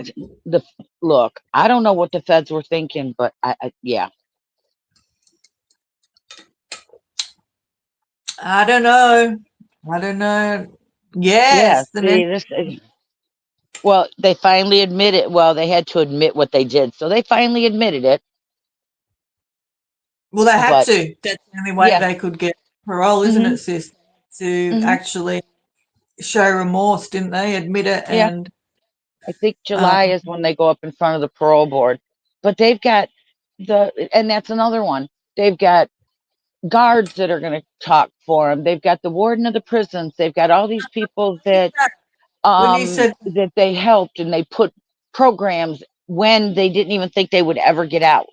S2: The look, I don't know what the feds were thinking, but yeah,
S1: I don't know. I don't know.
S2: yeah.
S1: Yes, the men.
S2: See this. Well, they finally admitted. Well, they had to admit what they did, so they finally admitted it.
S1: Well, they had
S2: But
S1: to. That's the only way
S2: yeah,
S1: they could get parole, isn't
S2: hmm
S1: it, sis? To
S2: hmm
S1: actually show remorse, didn't they? Admit it,
S2: yeah.
S1: and
S2: I think
S1: um,
S2: July is when they go up in front of the parole board. But they've got and that's another one. They've got guards that are going to talk for them. They've got the warden of the prisons. They've got all these people
S1: when you said,
S2: that they helped and they put programs when they didn't even think they would ever get out.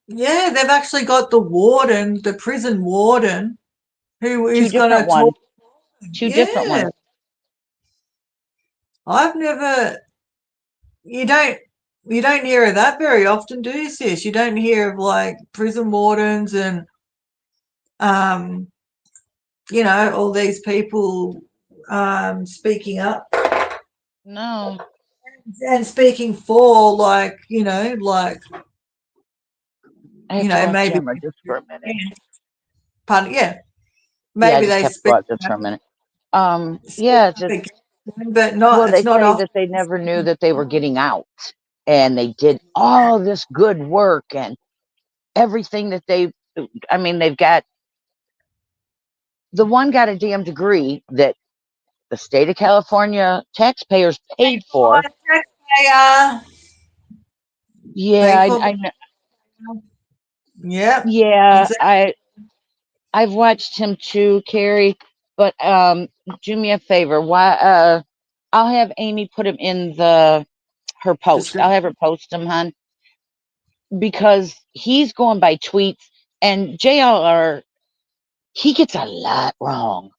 S1: yeah, they've actually got the warden, the prison warden, who
S2: Two
S1: is going
S2: different
S1: to talk.
S2: ones. Two different
S1: Yeah,
S2: ones.
S1: I've never. You don't. You don't hear of that very often, do you, sis? You don't hear of like prison wardens and um, all these people speaking up.
S2: No.
S1: and speaking for, like,
S2: I have to go off
S1: maybe,
S2: camera just for a minute.
S1: yeah, pardon, yeah,
S2: Yeah, I
S1: maybe
S2: just
S1: they
S2: have to go
S1: speak,
S2: out just for a minute.
S1: speak
S2: Yeah,
S1: up
S2: just
S1: against them, but not.
S2: well,
S1: It's
S2: they
S1: not
S2: say
S1: often.
S2: that they never knew that they were getting out, and they did all this good work and everything that they. I mean, they've got the one got a damn degree that the state of California taxpayers paid for.
S1: Taxpayer,
S2: Yeah,
S1: pay for. Yep,
S2: yeah,
S1: exactly.
S2: I've watched him too, Carrie. But do me a favor. Why? I'll have Amy put him in the her post. I'll have her post him, hon, because he's going by tweets, and JLR he gets a lot wrong.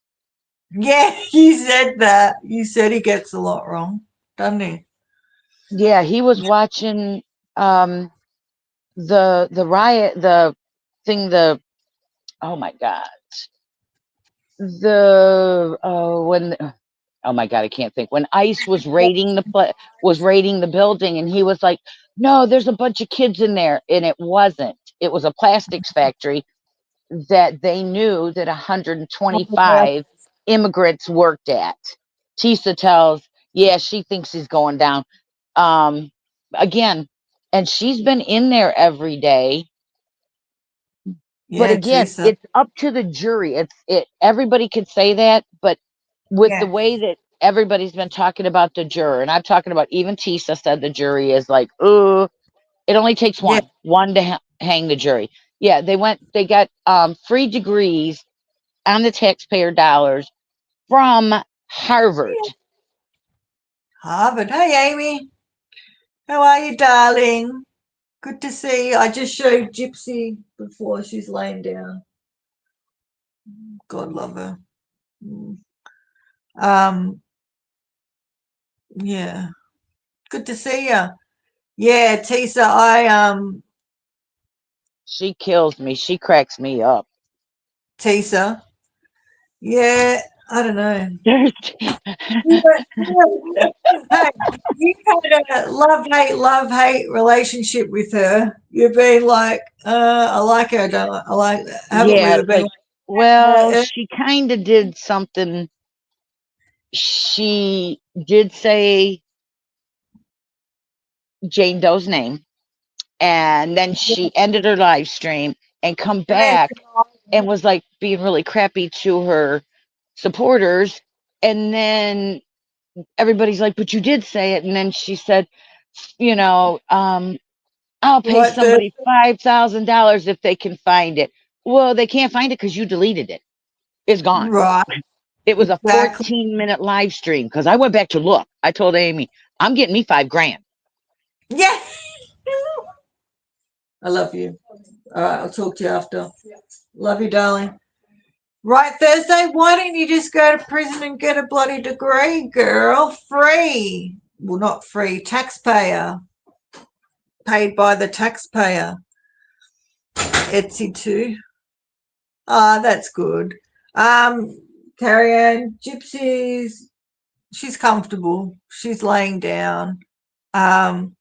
S1: Yeah, you said that. You said he gets a lot wrong, doesn't he?
S2: Yeah, he was watching um the riot, the thing, the oh my god, the when oh my god, I can't think, when ICE was raiding was raiding the building, and he was like, no, there's a bunch of kids in there, and it wasn't. It was a plastics factory that they knew that 125 immigrants worked at. Tisa tells, yeah, she thinks he's going down. Um, Again, and she's been in there every day. But
S1: Yeah,
S2: again,
S1: Teresa.
S2: it's up to the jury. Everybody could say that, but with the
S1: Yeah,
S2: way that everybody's been talking about the juror, and I'm talking about, even Tisa said the jury is like, oh, it only takes
S1: yeah,
S2: one to hang the jury. Yeah, they got free degrees on the taxpayer dollars from Harvard.
S1: Harvard. Hey, Amy. How are you, darling? Good to see you. I just showed Gypsy before she's laying down. God love her. Mm. Um, yeah. Good to see you. Yeah, Tisa,
S2: She kills me. She cracks me up.
S1: Tisa. Yeah, I don't know.
S2: There's
S1: Hey, you had a love hate relationship with her. You've been like, I like her, I don't I like her. Haven't we?
S2: yeah,
S1: We've been
S2: like,
S1: like,
S2: well,
S1: uh,
S2: she kind of did something. She did say Jane Doe's name, and then she ended her live stream and come
S1: and then
S2: back and was like being really crappy to her supporters. And then everybody's like, but you did say it. And then she said, you know, I'll pay
S1: what the
S2: somebody $5,000 if they can find it. Well, they can't find it because you deleted it. It's gone.
S1: right,
S2: It was a
S1: exactly.
S2: 14-minute live stream because I went back to look. I told Amy, I'm getting me $5,000.
S1: Yeah. I love you. All right, I'll talk to you after. Love you, darling. Right, Thursday, why don't you just go to prison and get a bloody degree, girl? Free. Well, not free, taxpayer. Paid by the taxpayer. Etsy too. Ah, that's good. Carrie Ann, Gypsy's, she's comfortable. She's laying down. Um,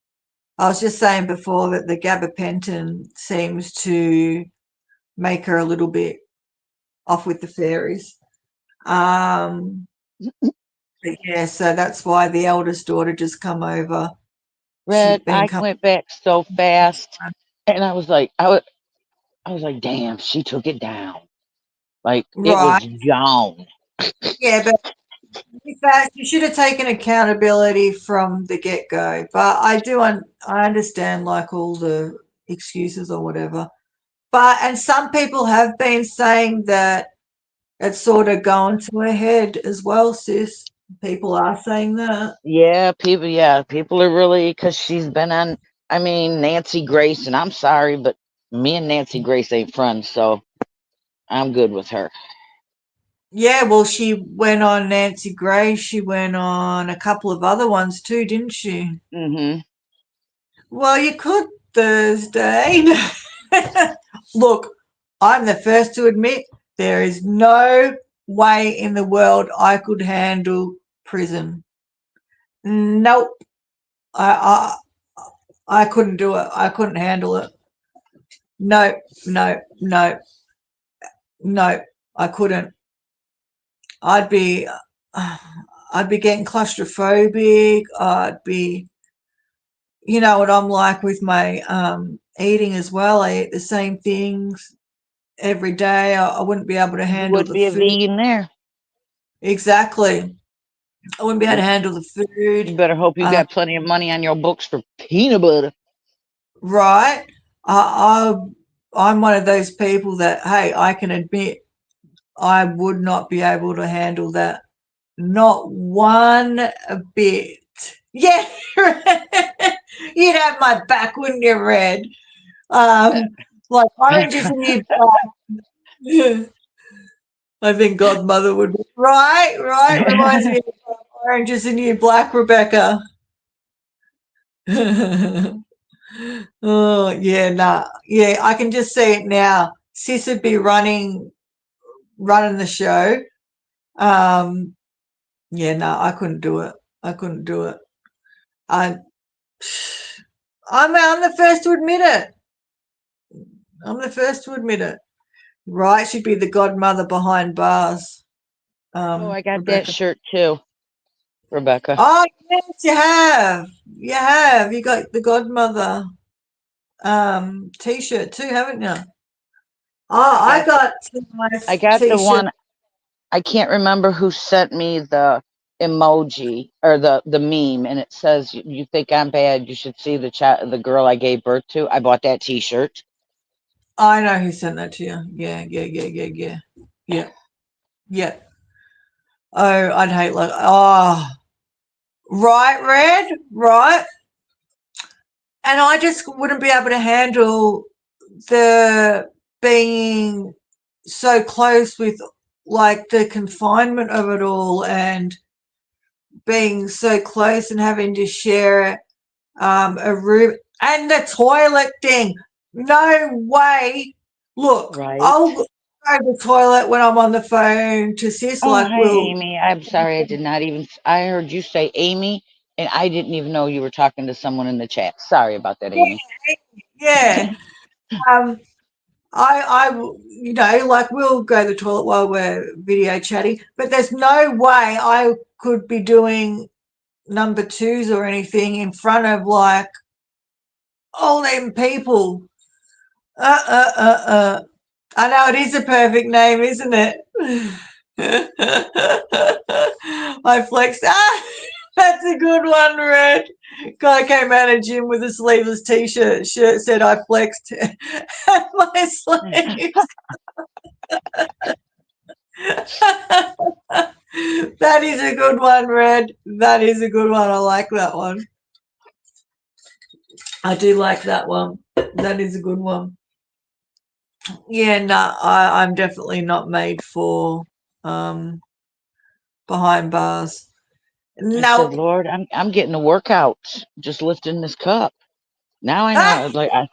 S1: I was just saying before that the gabapentin seems to make her a little bit off with the fairies. Um, but yeah, so that's why the eldest daughter just come over. She's
S2: Red,
S1: been
S2: I
S1: coming.
S2: went back so fast, and I was like, damn, she took it down. Like, it
S1: Right.
S2: was gone.
S1: Yeah, but in fact, you should have taken accountability from the get go. But I understand like all the excuses or whatever. But and some people have been saying that it's sort of gone to her head as well, sis. People are saying that.
S2: Yeah, people are really, because she's been on, I mean, Nancy Grace, and I'm sorry, but me and Nancy Grace ain't friends, so I'm good with her.
S1: Yeah, well, she went on Nancy Gray. She went on a couple of other ones too, didn't she?
S2: Hmm.
S1: Well, you could Thursday. Look, I'm the first to admit there is no way in the world I could handle prison. Nope. I I couldn't do it. I couldn't handle it. No, no, no, no. I couldn't. I'd be I'd be getting claustrophobic. I'd be, you know what I'm like with my eating as well. I eat the same things every day. I wouldn't be able to
S2: You
S1: handle
S2: wouldn't
S1: the
S2: be a
S1: food.
S2: vegan there.
S1: Exactly. I wouldn't be able to handle the
S2: You
S1: food.
S2: better hope you
S1: Uh,
S2: got plenty of money on your books for peanut butter.
S1: right. I, I'm one of those people that, hey, I can admit I would not be able to handle that. Not one bit. Yeah. You'd have my back, wouldn't you, Red? Like oranges in your black. I think Godmother would be right, right. Reminds me of oranges in your black, Rebecca. Oh yeah, nah. Yeah, I can just see it now. Sis would be running the show. Um, yeah, no, I couldn't do it. I couldn't do it. I I'm the first to admit it. I'm the first to admit it. Right, she'd be the godmother behind bars,
S2: Oh, I got that
S1: Rebecca.
S2: shirt too, Rebecca.
S1: Oh yes, you have. You have. You got the godmother t-shirt too, haven't you? Oh,
S2: I
S1: I
S2: got
S1: got some nice
S2: I got the
S1: t-shirt.
S2: one. I can't remember who sent me the emoji or the meme, and it says, "You think I'm bad? You should see the girl I gave birth to." I bought that T-shirt.
S1: I know who sent that to you. Yeah, yeah, yeah, yeah, yeah. Yeah, yeah. Oh, I'd hate like right, Red, right. And I just wouldn't be able to handle the being so close with like the confinement of it all and being so close and having to share a room and the toilet thing. No way. Look,
S2: Right.
S1: I'll go to the toilet when I'm on the phone to sis,
S2: Oh,
S1: like,
S2: hi,
S1: we'll,
S2: Amy. I'm sorry, I did not even. I heard you say Amy, and I didn't even know you were talking to someone in the chat. Sorry about that,
S1: yeah,
S2: Amy.
S1: yeah. Um, you know, like we'll go to the toilet while we're video chatting, but there's no way I could be doing number twos or anything in front of like all them people. Uh. I know it is a perfect name, isn't it? I flexed. Ah, that's a good one, Red. Guy came out of gym with a sleeveless t-shirt. Shirt said I flexed my sleeves. That is a good one, Red. That is a good one. I like that one. I do like that one. That is a good one. Yeah, no, I'm definitely not made for um, behind bars.
S2: I said,
S1: Nope.
S2: Lord, I'm getting a workout just lifting this cup. Now I
S1: Ah,
S2: know. Like, I,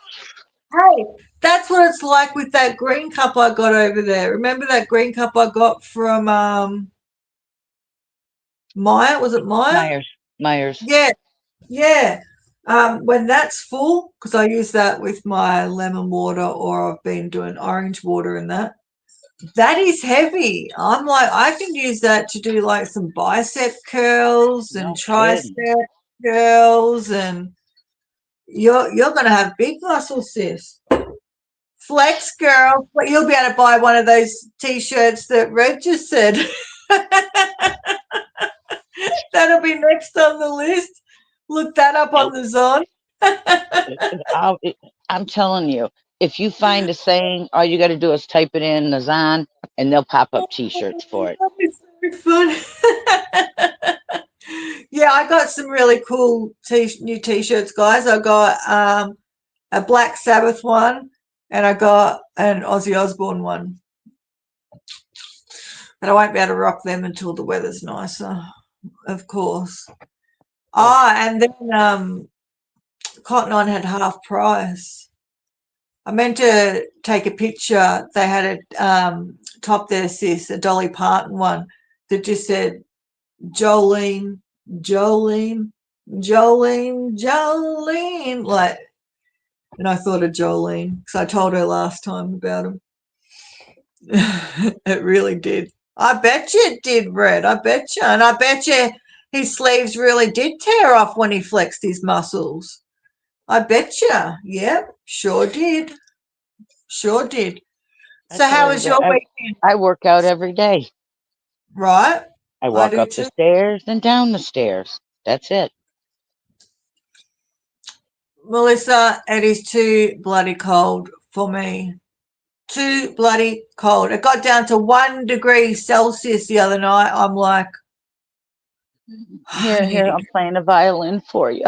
S1: hey, that's what it's like with that green cup I got over there. Remember that green cup I got from Maya? Was it Maya?
S2: Myers.
S1: Yeah, yeah. When that's full, because I use that with my lemon water or I've been doing orange water and that. That is heavy. I'm like, I can use that to do like some bicep curls and
S2: No kidding.
S1: tricep curls, and you're gonna have big muscles, sis. Flex girl, but you'll be able to buy one of those t-shirts that Red just said. That'll be next on the list. Look that up on
S2: Nope.
S1: the Zon.
S2: I'll, it, I'm telling you, if you find a saying, all you got to do is type it in Nazan, and they'll pop up T-shirts for it.
S1: That is so fun. Yeah, I got some really cool new t-shirts, guys. I got a Black Sabbath one, and I got an Ozzy Osbourne one. But I won't be able to rock them until the weather's nicer, of course.
S2: Oh,
S1: Oh, and then Cotton On had half price. I meant to take a picture. They had a top there, sis, a Dolly Parton one that just said Jolene, Jolene. Jolene, Jolene. Like, and I thought of Jolene because I told her last time about him. It really did. I bet you it did, Brett. I bet you. And I bet you his sleeves really did tear off when he flexed his muscles. I bet you. Yep, sure did. Sure did.
S2: I
S1: So, how
S2: tell you
S1: was your
S2: that
S1: weekend?
S2: I work out every day.
S1: Right?
S2: I
S1: I
S2: walk
S1: do
S2: up the
S1: too.
S2: stairs and down the stairs. That's it.
S1: Melissa, it is too bloody cold for me. Too bloody cold. It got down to 1 degree Celsius the other night. I'm like, I
S2: Here,
S1: need
S2: here,
S1: to
S2: I'm playing a violin for you.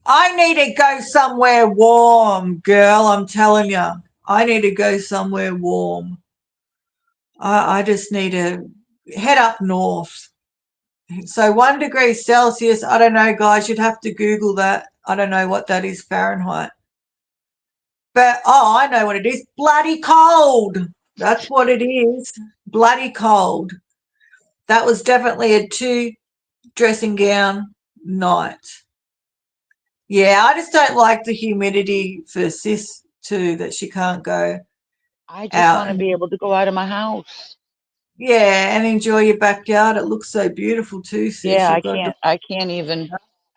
S1: I need to go somewhere warm, girl. I'm telling you. I need to go somewhere warm. I just need to head up north. So 1 degree Celsius, I don't know, guys. You'd have to Google that. I don't know what that is Fahrenheit. But oh, I know what it is. Bloody cold. That's what it is. Bloody cold. That was definitely a two dressing gown night. Yeah, I just don't like the humidity for sis too, that she can't go
S2: I just
S1: out
S2: want to
S1: and
S2: be able to go out of my house.
S1: yeah, and enjoy your backyard. It looks so beautiful too, sis.
S2: Yeah,
S1: You've got to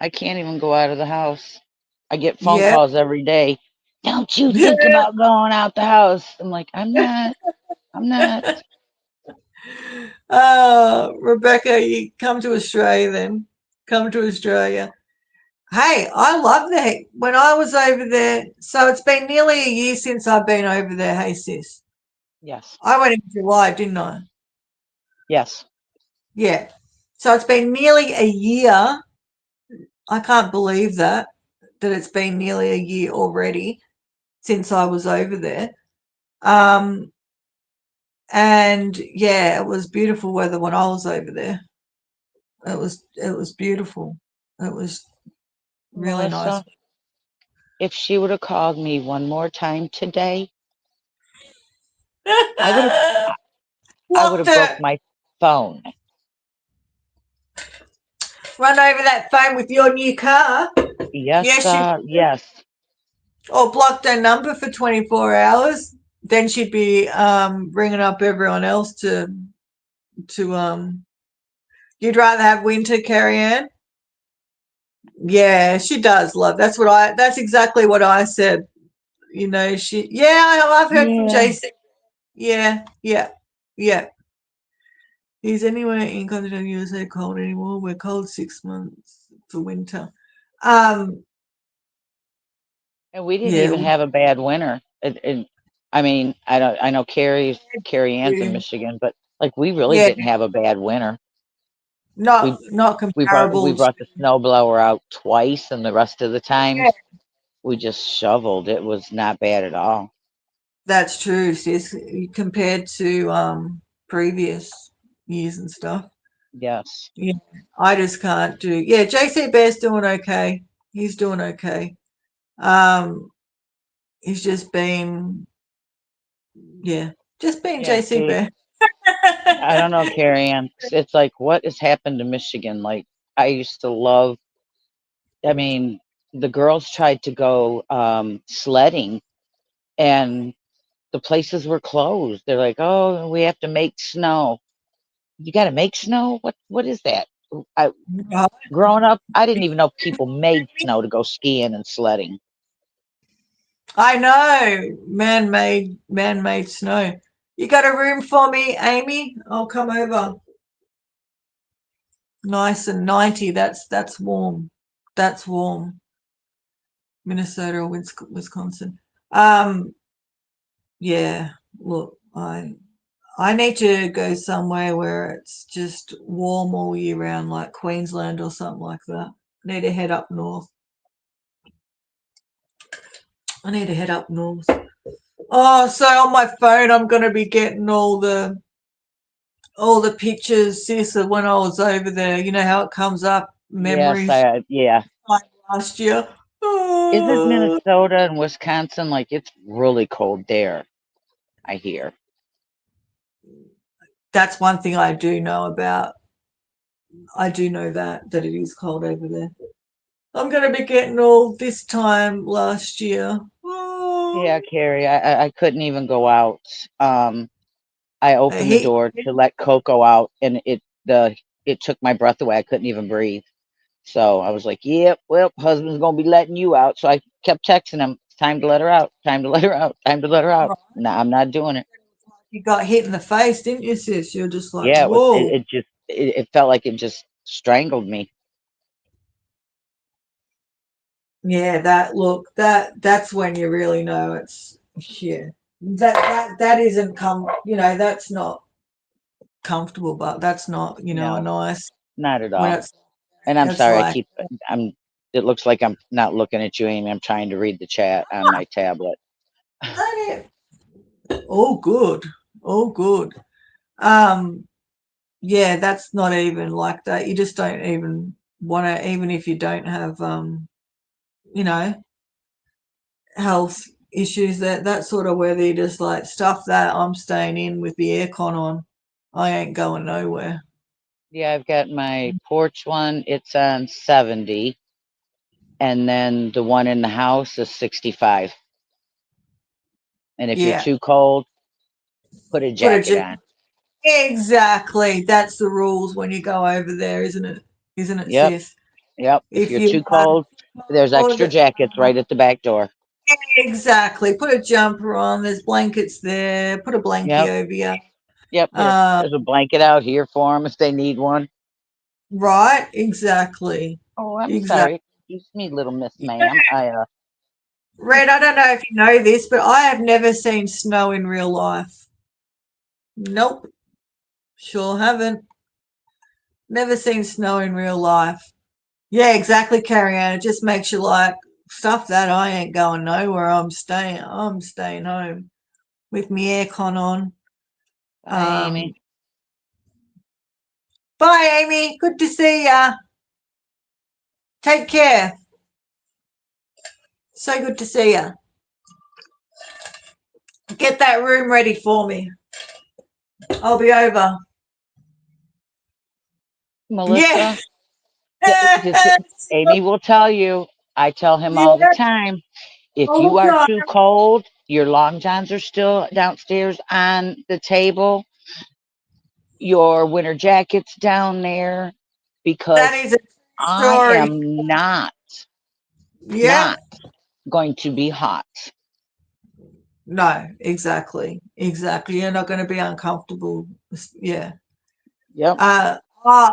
S2: I can't even go out of the house. I get phone
S1: yeah.
S2: calls every day. Don't you think about going out the house? I'm like, I'm not. I'm not.
S1: Rebecca, you come to Australia then. Come to Australia. Hey, I love that. When I was over there, so it's been nearly a year since I've been over there. Hey, sis.
S2: Yes.
S1: I went in July, didn't I?
S2: Yes.
S1: Yeah. So it's been nearly a year. I can't believe that it's been nearly a year already since I was over there. Um, and yeah, it was beautiful weather when I was over there. It was beautiful. It was really nice.
S2: Melissa, if she would have called me one more time today, I would have I would
S1: Blocked
S2: have broke
S1: her.
S2: my phone.
S1: Run over that phone with your new car.
S2: Yes,
S1: Yes, you
S2: yes.
S1: or blocked her number for 24 hours. Then she'd be ringing up everyone else to. You'd rather have winter, Carrie Ann? Yeah, she does love. That's exactly what I said. Yeah, I've heard from
S2: Yeah.
S1: Jason. Yeah, yeah, yeah. Is anywhere in continental USA cold anymore? We're cold 6 months for winter. Um,
S2: And we didn't
S1: yeah,
S2: even have a bad winter. I mean, I know Carrie Ann's in Michigan, but like we really
S1: yeah,
S2: didn't have a bad winter.
S1: not
S2: We
S1: not
S2: we
S1: comparable to
S2: brought the snowblower out twice, and the rest of the
S1: yeah,
S2: times we just shoveled. It was not bad at all.
S1: that's true, sis. Compared to previous years and stuff.
S2: Yes.
S1: Yeah, I just can't do. Yeah, JC Bear's doing okay. He's doing okay. Um, he's just been yeah, just been
S2: Yeah.
S1: JC
S2: See,
S1: Bear.
S2: I don't know, Carrie Ann. It's like what has happened to Michigan? Like I used to love. I mean, the girls tried to go sledding, and the places were closed. They're like, "Oh, we have to make snow." You got to make snow? What is that? I
S1: Right.
S2: growing up, I didn't even know people made snow to go skiing and sledding.
S1: I know, man-made snow. You got a room for me, Amy? I'll come over. Nice and 90. That's warm. That's warm. Minnesota or Wisconsin. Um, yeah. Look, I need to go somewhere where it's just warm all year round, like Queensland or something like that. I need to head up north. I need to head up north. Oh, so on my phone, I'm going to be getting all the pictures, sis, of when I was over there. You know how it comes up,
S2: Yes,
S1: memories
S2: yeah.
S1: like last year.
S2: Isn't
S1: Oh,
S2: Minnesota and Wisconsin like it's really cold there? I hear.
S1: that's one thing I do know about. I do know that it is cold over there. I'm going to be getting all this time last year.
S2: Yeah,
S1: Oh,
S2: Carrie, I couldn't even go out. Um, I
S1: a
S2: opened the
S1: heat.
S2: door to let Coco out, and it took my breath away. I couldn't even breathe. So I was like, "Yep, well, husband's gonna be letting you out." So I kept texting him, "It's time to let her out. Time to let her out. Time to let her out."
S1: Right.
S2: No, I'm not doing it.
S1: You got hit in the face, didn't you, sis? You're just like,
S2: Yeah, it was.
S1: whoa.
S2: It felt like it just strangled me.
S1: Yeah, that look, that's when you really know it's yeah. That isn't that's not comfortable, but that's not, a
S2: No,
S1: nice
S2: not at
S1: when
S2: all. And I'm
S1: it's
S2: sorry.
S1: like
S2: I'm. It looks like I'm not looking at you, Amy. I'm trying to read the chat on my tablet.
S1: oh good. Oh good. Um yeah, that's not even like that. You just don't even want to, even if you don't have you know, health issues, that sort of weather, you just like stuff that. I'm staying in with the aircon on. I ain't going nowhere.
S2: Yeah, I've got my porch one. It's on 70, and then the one in the house is 65. And if you're
S1: Yeah.
S2: too cold, put a
S1: Put
S2: jacket
S1: it
S2: on.
S1: exactly. That's the rules when you go over there, isn't it? Isn't it,
S2: Yep,
S1: sis?
S2: yep. If
S1: If
S2: you're
S1: you
S2: too cold, there's
S1: or
S2: extra jackets right at the back door.
S1: exactly, put a jumper on. There's blankets there. Put a blankie
S2: Yep,
S1: over you.
S2: yep.
S1: Uh,
S2: There's a blanket out here for them if they need one.
S1: right. Exactly.
S2: Oh, I'm
S1: Exactly.
S2: sorry. Excuse me, little Miss Ma'am.
S1: Red, I don't know if you know this, but I have never seen snow in real life. Nope, sure haven't. Never seen snow in real life. Yeah, exactly, Carrie Ann. It just makes you like, stuff that. I ain't going nowhere. I'm staying. I'm staying home with me aircon on.
S2: Bye,
S1: Um,
S2: Amy.
S1: bye, Amy. Good to see ya. Take care. So good to see ya. Get that room ready for me. I'll be over. Yeah.
S2: Melissa, just Amy will tell you. I tell him all the
S1: Yeah.
S2: time. If you
S1: Oh
S2: are
S1: God.
S2: too cold, your long johns are still downstairs on the table, your winter jacket's down there,
S1: That
S2: because
S1: is a
S2: I
S1: story.
S2: am not
S1: Yep.
S2: going to be hot.
S1: No, exactly. Exactly. You're not going to be uncomfortable. Yeah.
S2: Yep.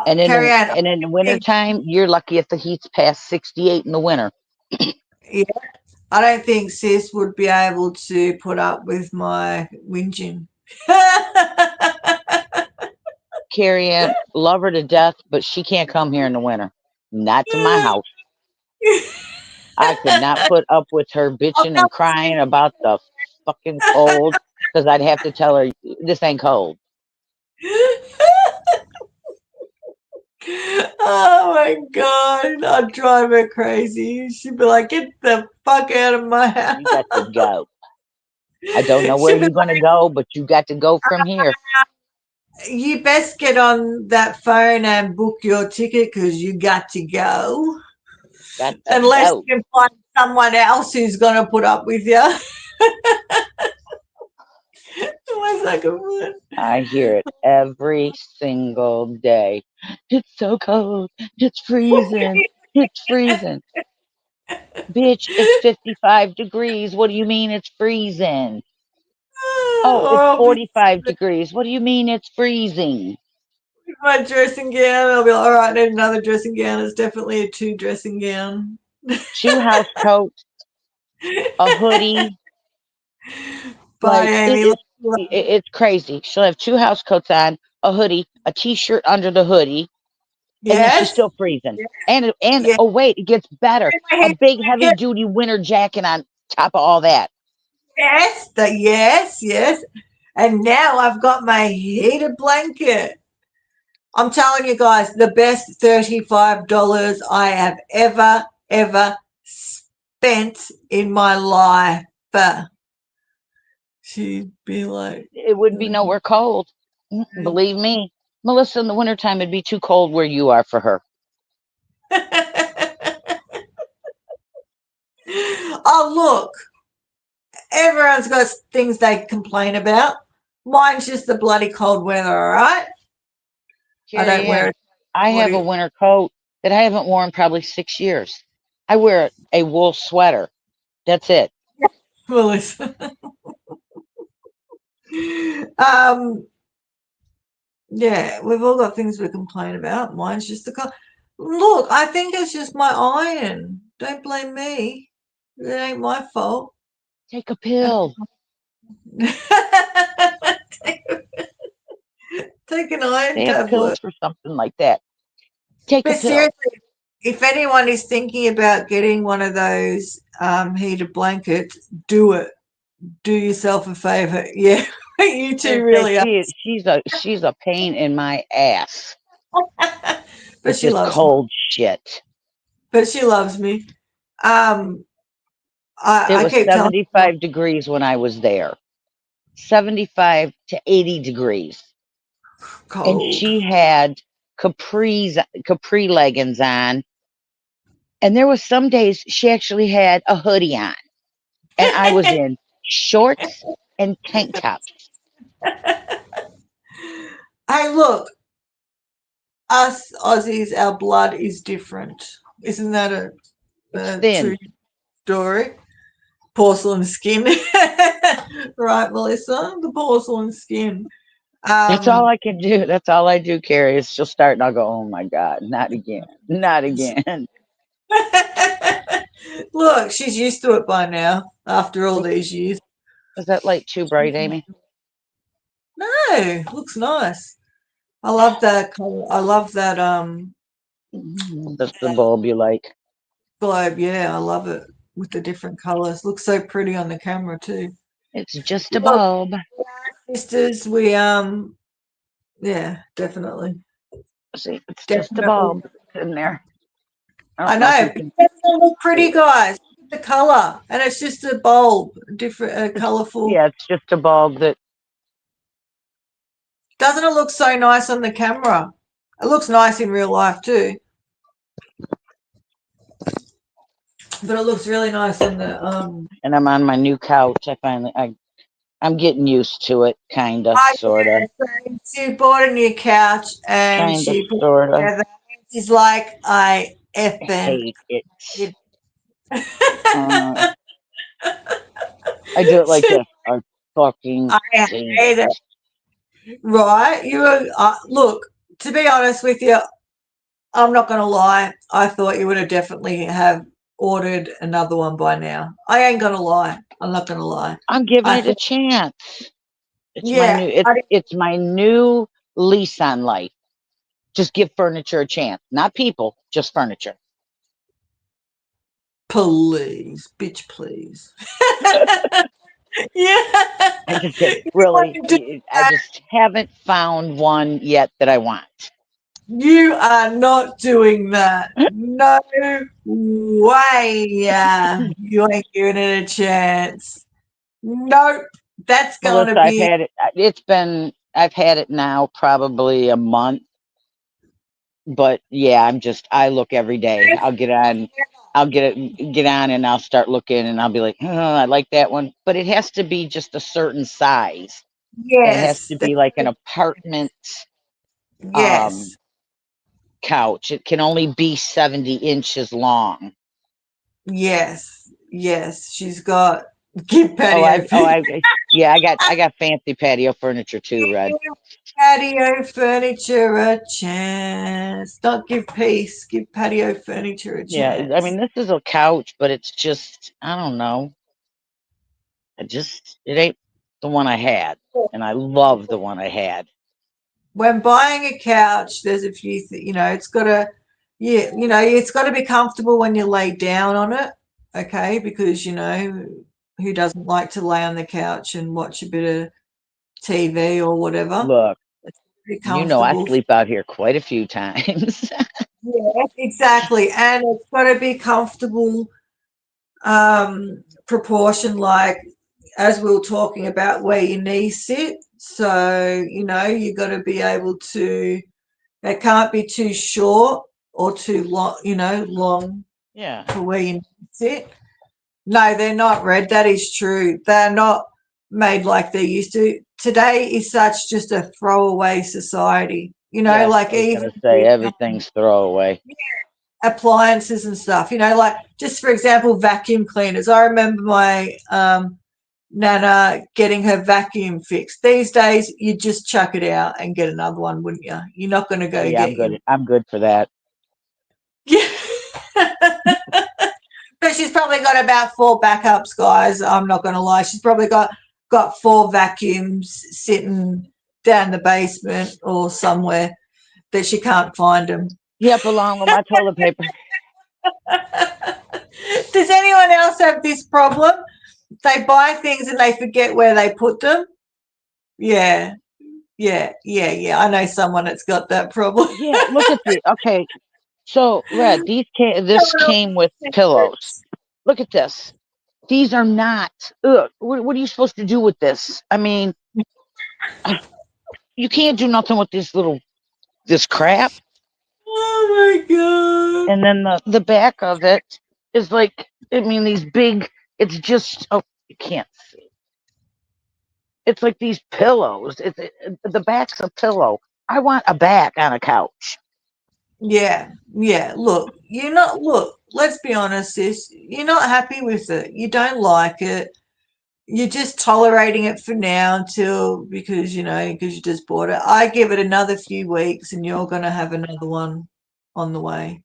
S2: And
S1: Carrie Ann,
S2: in the wintertime, you're lucky if the heat's past 68 in the winter.
S1: yeah, I don't think sis would be able to put up with my whinging.
S2: Carrie Ann, love her to death, but she can't come here in the winter. Not to my house. I could not put up with her
S1: Oh,
S2: bitching
S1: no,
S2: and crying about the fucking cold, because I'd have to tell her this ain't cold.
S1: oh my God. I'd drive her crazy. She'd be like, get the fuck out of my house.
S2: You got to go. I don't know where
S1: She'd be
S2: you're gonna go, but you got to go from here.
S1: like, you best get on that phone and book your ticket because you got to go.
S2: Got to
S1: Unless
S2: go.
S1: you can find someone else who's going to put up with you. Unless I can find.
S2: I hear it every single day. It's so cold. It's freezing. It's freezing. Bitch, it's 55 degrees. What do you mean it's freezing? Oh,
S1: Or
S2: it's
S1: I'll be
S2: 45 degrees. What do you mean it's freezing?
S1: in my dressing gown. I'll be like, all right, I need another dressing gown. It's definitely a two dressing gown.
S2: Two house coats, a hoodie.
S1: Bye,
S2: Like
S1: Amy.
S2: it's crazy. She'll have two house coats on, a hoodie, a t-shirt under the hoodie, and then she's
S1: Yes.
S2: still freezing. And
S1: Yeah.
S2: oh wait, it gets better.
S1: My
S2: A
S1: head
S2: big heavy
S1: blanket.
S2: duty winter jacket on top of all that.
S1: Yes. Yes. And now I've got my heated blanket. I'm telling you guys, the best $35 I have ever spent in my life. She'd be like,
S2: It would be nowhere cold.
S1: "Mm,
S2: Believe me. Melissa, in the wintertime, it'd be too cold where you are for her.
S1: Oh, look, everyone's got things they complain about. Mine's just the bloody cold weather, all right? I don't
S2: Carrie
S1: wear
S2: Ann,
S1: it.
S2: I
S1: What
S2: have
S1: do
S2: a
S1: you,
S2: winter coat that I haven't worn probably 6 years. I wear a wool sweater. That's it.
S1: Melissa? um, yeah, we've all got things we complain about. Mine's just the cold. Look, I think it's just my iron. Don't blame me. It ain't my fault.
S2: Take a pill.
S1: take, take an iron
S2: They have
S1: tablet.
S2: pills for something like that. Take a
S1: But
S2: pill.
S1: seriously, if anyone is thinking about getting one of those heated blankets, do it. Do yourself a favor. Yeah, you two
S2: Gonna say
S1: really are.
S2: she's a pain in my ass
S1: But
S2: with
S1: she
S2: this
S1: loves me.
S2: cold shit.
S1: But she loves me. Um,
S2: It
S1: I
S2: was
S1: keep telling her
S2: 75 degrees when I was there. 75 to 80 degrees. And
S1: cold.
S2: she had capri leggings on. And there was some days she actually had a hoodie on. And I was in shorts and tank tops.
S1: Hey, look, us Aussies, our blood is different. Isn't that
S2: It's
S1: a true
S2: thin.
S1: story? Porcelain skin. Right, Melissa? The porcelain skin.
S2: That's all
S1: Um,
S2: I can do. That's all I do, Carrie, is she'll start and I'll go, oh my God, not again. Not again.
S1: look, she's used to it by now after all these years.
S2: Is that light too bright, Amy?
S1: No, looks nice. I love that color. I love that
S2: That's the bulb you like.
S1: globe. Yeah, I love it with the different colors. Looks so pretty on the camera too.
S2: It's just a
S1: Look,
S2: bulb.
S1: sisters, we yeah, definitely.
S2: See, it's just a
S1: Definitely.
S2: bulb in there. I
S1: I
S2: don't know if
S1: know.
S2: you can
S1: But they look
S2: see
S1: pretty,
S2: it.
S1: guys. The color, and it's just a bulb, different,
S2: It's,
S1: colorful.
S2: yeah, it's just a bulb that
S1: Doesn't it look so nice on the camera? It looks nice in real life too, but it looks really nice on the
S2: and I'm on my new couch. I'm getting used to it, kinda,
S1: Oh
S2: sorta.
S1: yeah, so she bought a new couch and
S2: Kinda,
S1: she put it
S2: sorta.
S1: together. She's like, I effing
S2: Hate it.
S1: hate
S2: Uh,
S1: it.
S2: I do it like this. I fucking
S1: I
S2: hate
S1: hate it.
S2: it.
S1: Right? You were, look, to be honest with you, I'm not going to lie. I thought you would have definitely have ordered another one by now. I ain't going to lie. I'm not going to lie.
S2: I'm giving
S1: I
S2: it a
S1: thought,
S2: chance. It's my
S1: yeah,
S2: new it's
S1: I didn't,
S2: it's my new lease on life. Just give furniture a chance. Not people, just furniture.
S1: please, bitch, please. Yeah.
S2: I just said,
S1: You want
S2: really,
S1: to do
S2: I just haven't found one yet that I want.
S1: You are not doing that. No way. You ain't giving it a chance. Nope. That's going to
S2: Melissa, I've
S1: be
S2: had it. I've had it now probably a month. But yeah, I look every day. I'll get on and I'll start looking and I'll be like, oh, I like that one. But it has to be just a certain size. It has
S1: yes.
S2: to be like an apartment um
S1: Yes.
S2: couch. It can only be 70 inches long.
S1: Yes. Yes. She's got give
S2: Oh,
S1: patio
S2: yeah, I got fancy patio furniture too, Red.
S1: give patio furniture a chance. Not give peace. Give patio furniture a
S2: Yeah, I mean
S1: chance.
S2: this is a couch, but it's just I don't know. It ain't the one I had, and I love the one I had.
S1: When buying a couch, there's a few, it's got to, yeah, it's got to be comfortable when you lay down on it, okay? Because, who doesn't like to lay on the couch and watch a bit of TV or whatever?
S2: Look,
S1: It's pretty
S2: I
S1: comfortable.
S2: sleep out here quite a few times.
S1: Yeah, exactly. And it's got to be comfortable, proportion, like as we were talking about where your knees sit. So, you got to be able to, they can't be too short or too long, long
S2: Yeah.
S1: for where you need to sit. No, they're not, Red. That is true. They're not made like they used to. Today is such just a throwaway society.
S2: Yes,
S1: Like
S2: I was
S1: even
S2: gonna say
S1: with
S2: everything's throwaway.
S1: appliances and stuff, like just for example, vacuum cleaners. I remember my Nana getting her vacuum fixed. These days, you just chuck it out and get another one, wouldn't you? You're not going to
S2: Oh
S1: go
S2: yeah,
S1: get
S2: I'm
S1: your.
S2: good. I'm good for that.
S1: Yeah. But she's probably got about 4 backups, guys. I'm not going to lie. She's probably got 4 vacuums sitting down the basement or somewhere that she can't find them.
S2: Yep, along with my toilet paper.
S1: Does anyone else have this problem? They buy things and they forget where they put them. Yeah, yeah. I know someone that's got that problem.
S2: Yeah, look at the okay. So, Red, this came with pillows. Look at this. These are not. Ugh, what are you supposed to do with this? I mean, you can't do nothing with this crap.
S1: Oh my god.
S2: And then the back of it is like, I mean, these big. It's just, oh, you can't see. It's like these pillows. The back's a pillow. I want a back on a couch.
S1: Yeah. Look, let's be honest, sis. You're not happy with it. You don't like it. You're just tolerating it for now until because you just bought it. I give it another few weeks and you're gonna have another one on the way.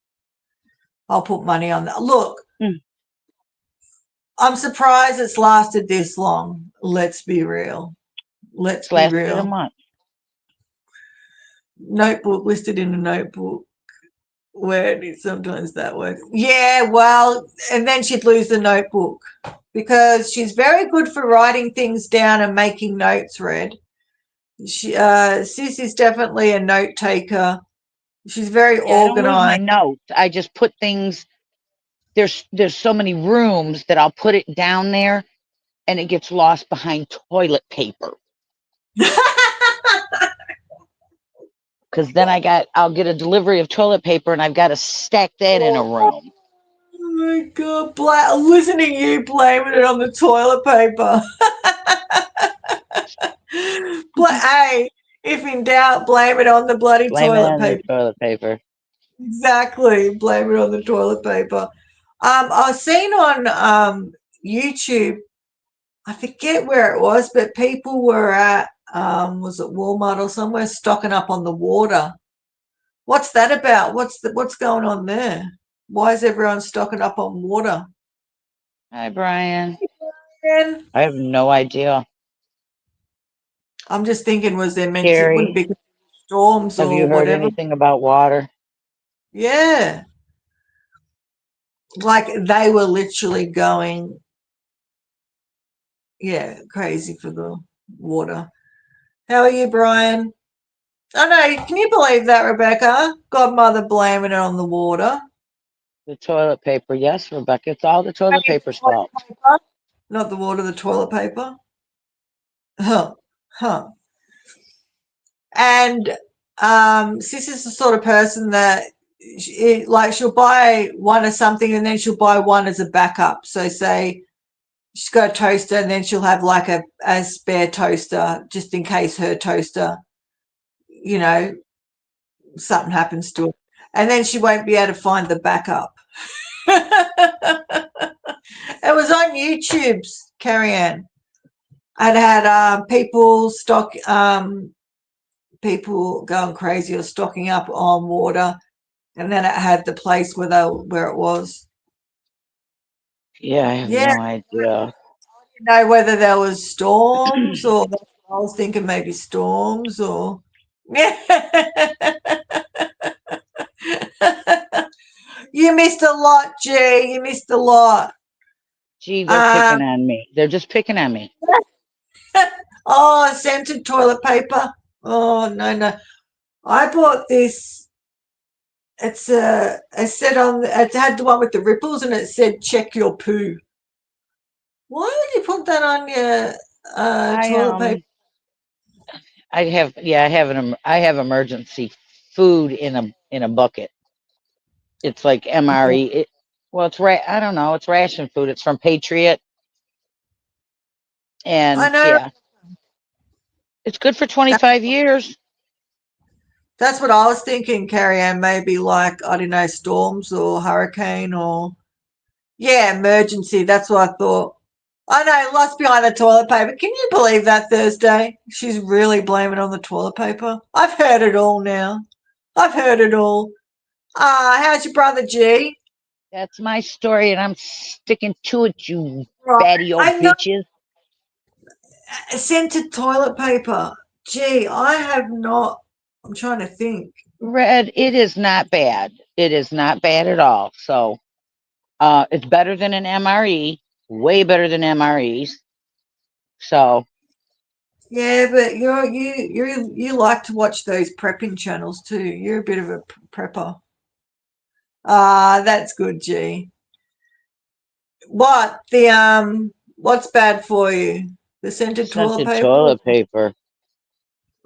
S1: I'll put money on that. Look,
S2: Mm,
S1: I'm surprised it's lasted this long. Let's be real. Let's
S2: It's
S1: be
S2: lasted a
S1: real.
S2: month.
S1: Notebook listed in a notebook. Where did sometimes that work? Yeah, well, and then she'd lose the notebook because she's very good for writing things down and making notes, Red. Sis is definitely a note taker. She's very
S2: Yeah, I don't lose my
S1: organized.
S2: notes. I just put things. There's so many rooms that I'll put it down there, and it gets lost behind toilet paper. Because then I'll get a delivery of toilet paper, and I've got to stack that in a
S1: Oh
S2: room.
S1: my god! Listen to you blaming it on the toilet paper. Hey, if in doubt, blame it on the bloody
S2: Blame it
S1: toilet
S2: on the
S1: paper.
S2: toilet paper.
S1: Exactly. Blame it on the toilet paper. I was seen on YouTube, I forget where it was, but people were at was it Walmart or somewhere stocking up on the water. What's that about? What's going on there? Why is everyone stocking up on water?
S2: Hi, Brian.
S1: And
S2: I have no idea.
S1: I'm just thinking, was there meant to, it wouldn't
S2: Carrie,
S1: be storms
S2: have you
S1: or
S2: heard
S1: whatever.
S2: anything about water?
S1: Yeah. Like they were literally going, yeah, crazy for the water. How are you, Brian? I know. Can you believe that, Rebecca? Godmother blaming it on the water.
S2: The toilet paper. Yes, Rebecca. It's all the toilet paper's
S1: Toilet
S2: fault.
S1: paper, not the water, the toilet paper. Huh. Huh. And Sis is the sort of person that like she'll buy one of something and then she'll buy one as a backup. So say she's got a toaster and then she'll have like a spare toaster just in case her toaster, you know, something happens to it. And then she won't be able to find the backup. It was on YouTube's Carrie Ann. I'd had people going crazy or stocking up on water, and then it had the place where it was.
S2: Yeah, I have
S1: Yeah,
S2: no idea.
S1: know whether there was storms or I was thinking maybe storms or yeah. You missed a lot, G. You missed a lot.
S2: Gee, they're
S1: Um,
S2: picking on me. They're just picking on me.
S1: oh, scented toilet paper. Oh no. I bought this. It said it had the one with the ripples and it said check your poo. Why would you put that on your
S2: I
S1: toilet paper?
S2: I have emergency food in a bucket. It's like MRE. Well, I don't know. It's ration food. It's from Patriot,
S1: I
S2: and
S1: know.
S2: yeah, it's good for 25 years.
S1: That's what I was thinking, Carrie Ann. Maybe like, I don't know, storms or hurricane or, yeah, emergency. That's what I thought. I know, lost behind the toilet paper. Can you believe that Thursday? She's really blaming on the toilet paper. I've heard it all now. I've heard it all. How's your brother G?
S2: That's my story, and I'm sticking to it, you
S1: Right.
S2: fatty old
S1: I know,
S2: bitches.
S1: scented toilet paper. Gee, I have not. I'm trying to think.
S2: Red, it is not bad. It is not bad at all. So, it's better than an MRE, way better than MREs. So,
S1: Yeah, but you like to watch those prepping channels too. You're a bit of a prepper. That's good, G. What's bad for you? The scented toilet
S2: scented
S1: paper?
S2: toilet paper.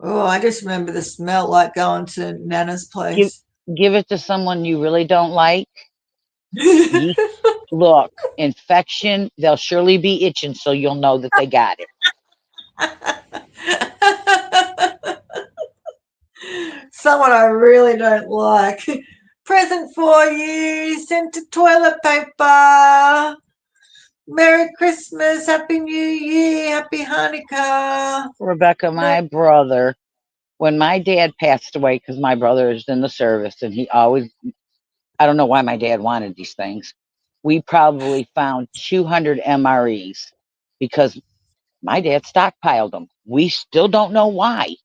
S1: Oh, I just remember the smell like going to Nana's
S2: Give
S1: place.
S2: give it to someone you really don't like. Ye Look, infection, they'll surely be itching, so you'll know that they got it.
S1: Someone I really don't like. Present for you, scented toilet paper. Merry Christmas, Happy New Year, Happy Hanukkah.
S2: Rebecca, my brother, when my dad passed away, because my brother is in the service, and I don't know why my dad wanted these things. We probably found 200 MREs because my dad stockpiled them. We still don't know why.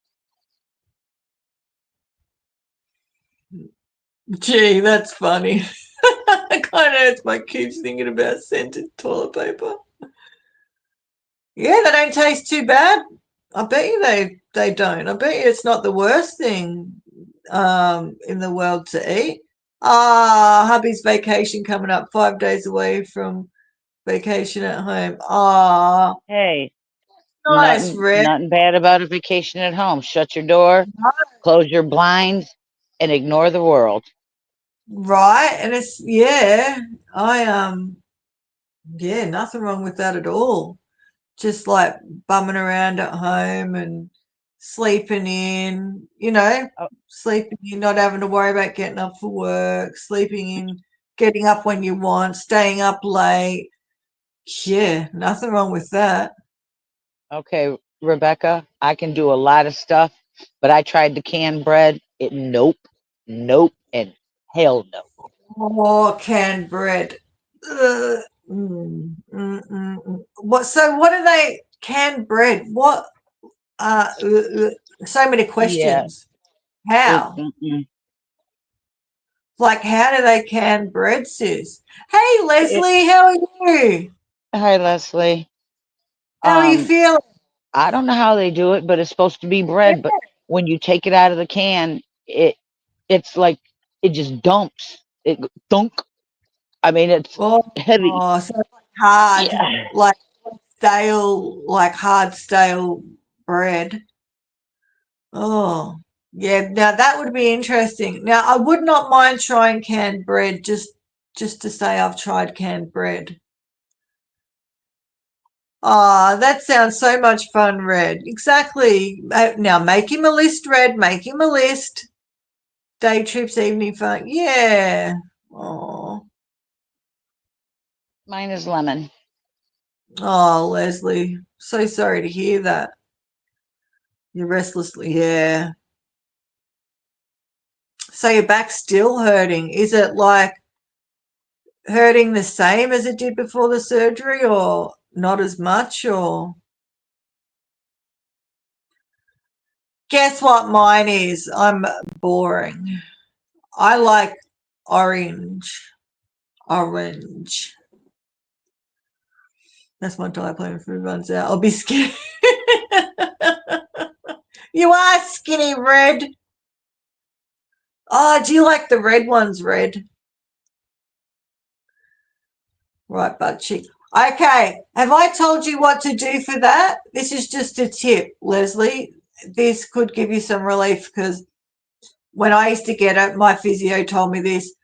S1: Gee, that's funny. I kind of hurts my kids thinking about scented toilet paper. Yeah, they don't taste too bad. I bet you they don't. I bet you it's not the worst thing in the world to eat. Hubby's vacation coming up, 5 days away from vacation at home.
S2: Hey,
S1: Nice, Red.
S2: nothing bad about a vacation at home. Shut your door, close your blinds, and ignore the world.
S1: Right, and it's yeah, I yeah, nothing wrong with that at all. Just like bumming around at home and sleeping in,
S2: Oh,
S1: sleeping in, not having to worry about getting up for work, sleeping in, getting up when you want, staying up late. Yeah, nothing wrong with that.
S2: okay, Rebecca, I can do a lot of stuff, but I tried the canned bread. Nope, nope, and hell no.
S1: Oh, canned bread. Ugh. What? So, what are they? Canned bread. What? So many
S2: Yeah,
S1: questions.
S2: it.
S1: How? Like, how do they can bread, sis? Hey,
S2: It.
S1: Leslie, how are you?
S2: Hi, Leslie.
S1: How are you
S2: Um,
S1: feeling?
S2: I don't know how they do it, but it's supposed to be bread. But when you take it out of the can, it's like it just dumps. Dunk. I mean, it's
S1: Oh,
S2: heavy.
S1: so it's like hard,
S2: Yeah.
S1: like stale, like hard stale bread. Oh, yeah. Now that would be interesting. Now I would not mind trying canned bread, just to say I've tried canned bread. Ah, that sounds so much fun, Red. Exactly. Now make him a list, Red. Make him a list. Day trips, evening fun. Yeah. Oh,
S2: Mine is lemon.
S1: oh, Leslie. So sorry to hear that. You're restlessly. Yeah. So your back's still hurting. Is it like hurting the same as it did before the surgery, or not as much? Or guess what mine is? I'm boring. I like orange. Orange. That's my diet plan if it runs out. I'll be skinny. You are skinny, Red. Oh, do you like the red ones, Red? Right, butt cheek. Okay, have I told you what to do for that? This is just a tip, Leslie. this could give you some relief, because when I used to get it, my physio told me this.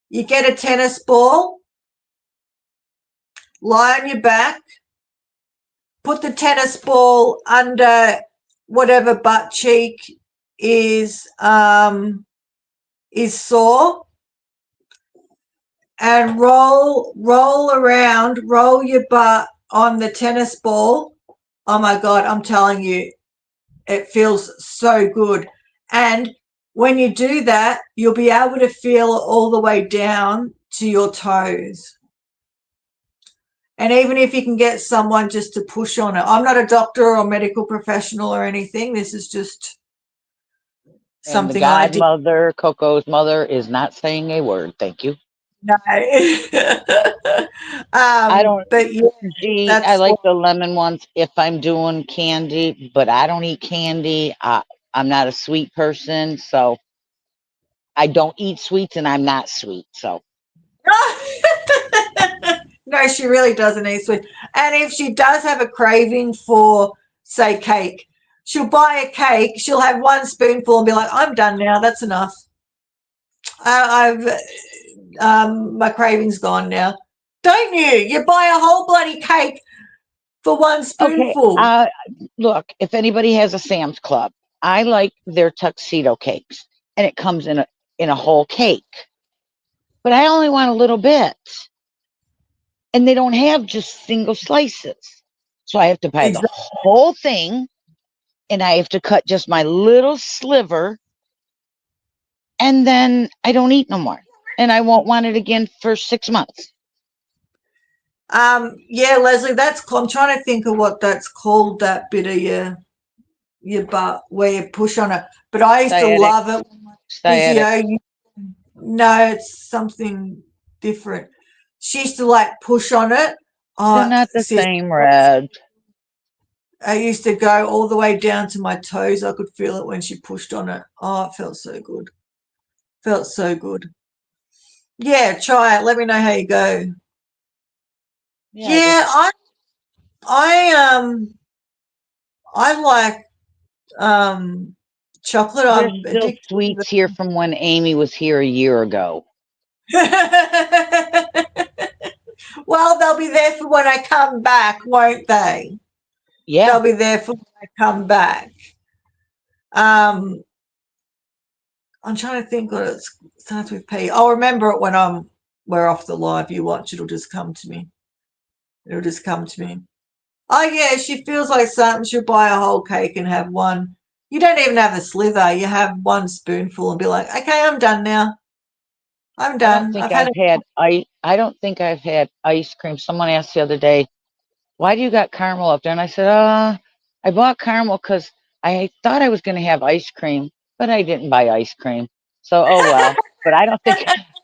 S1: You get a tennis ball, lie on your back, put the tennis ball under whatever butt cheek is sore, and roll around, roll your butt on the tennis ball. Oh my God, I'm telling you, it feels so good. And when you do that, you'll be able to feel it all the way down to your toes. And even if you can get someone just to push on it, I'm not a doctor or medical professional or anything. This is just
S2: And the
S1: something I did.
S2: godmother, Coco's mother, is not saying a word. Thank you.
S1: No.
S2: I don't.
S1: But yeah,
S2: Gee, I
S1: that's
S2: like
S1: what.
S2: the lemon ones if I'm doing candy, but I don't eat candy. I'm not a sweet person, so I don't eat sweets, and I'm not sweet. So
S1: No, she really doesn't eat sweet. And if she does have a craving for, say, cake, she'll buy a cake. She'll have one spoonful and be like, "I'm done now. That's enough. My craving's gone now." Don't you? You buy a whole bloody cake for one
S2: okay.
S1: spoonful.
S2: Look, if anybody has a Sam's Club, I like their tuxedo cakes, and it comes in a whole cake. But I only want a little bit, and they don't have just single slices, so I have to buy the
S1: Exactly.
S2: whole thing, and I have to cut just my little sliver, and then I don't eat no more, and I won't want it again for 6 months.
S1: Yeah, Leslie, I'm trying to think of what that's called, that bit of your butt where you push on it. But I used to
S2: Sciatic,
S1: love it.
S2: sciatic.
S1: Physio, no, it's something different. She used to like push on it.
S2: They're
S1: Oh,
S2: not the
S1: sis,
S2: same, Red.
S1: I used to go all the way down to my toes. I could feel it when she pushed on it. Oh, it felt so good. Felt so good. Yeah, try it. Let me know how you go.
S2: Yeah, I
S1: Yeah,
S2: just
S1: I I like chocolate.
S2: there's
S1: I'm
S2: still
S1: addicted to
S2: sweets here from when Amy was here a year ago.
S1: the Well, they'll be there for when I come back, won't they?
S2: Yeah,
S1: They'll be there for when I come back. Um, I'm trying to think what it starts with P. I'll remember it when we're off the live. You watch, it'll just come to me. It'll just come to me. Oh yeah, she feels like something. She'll buy a whole cake and have one. You don't even have a slither. You have one spoonful and be like, "Okay, I'm done now. I'm
S2: I don't
S1: done.
S2: think
S1: I've had
S2: I've
S1: it."
S2: had I don't think I've had ice cream. Someone asked the other day, "Why do you got caramel up there?" And I said, I bought caramel because I thought I was going to have ice cream, but I didn't buy ice cream. So, oh well. But I don't think,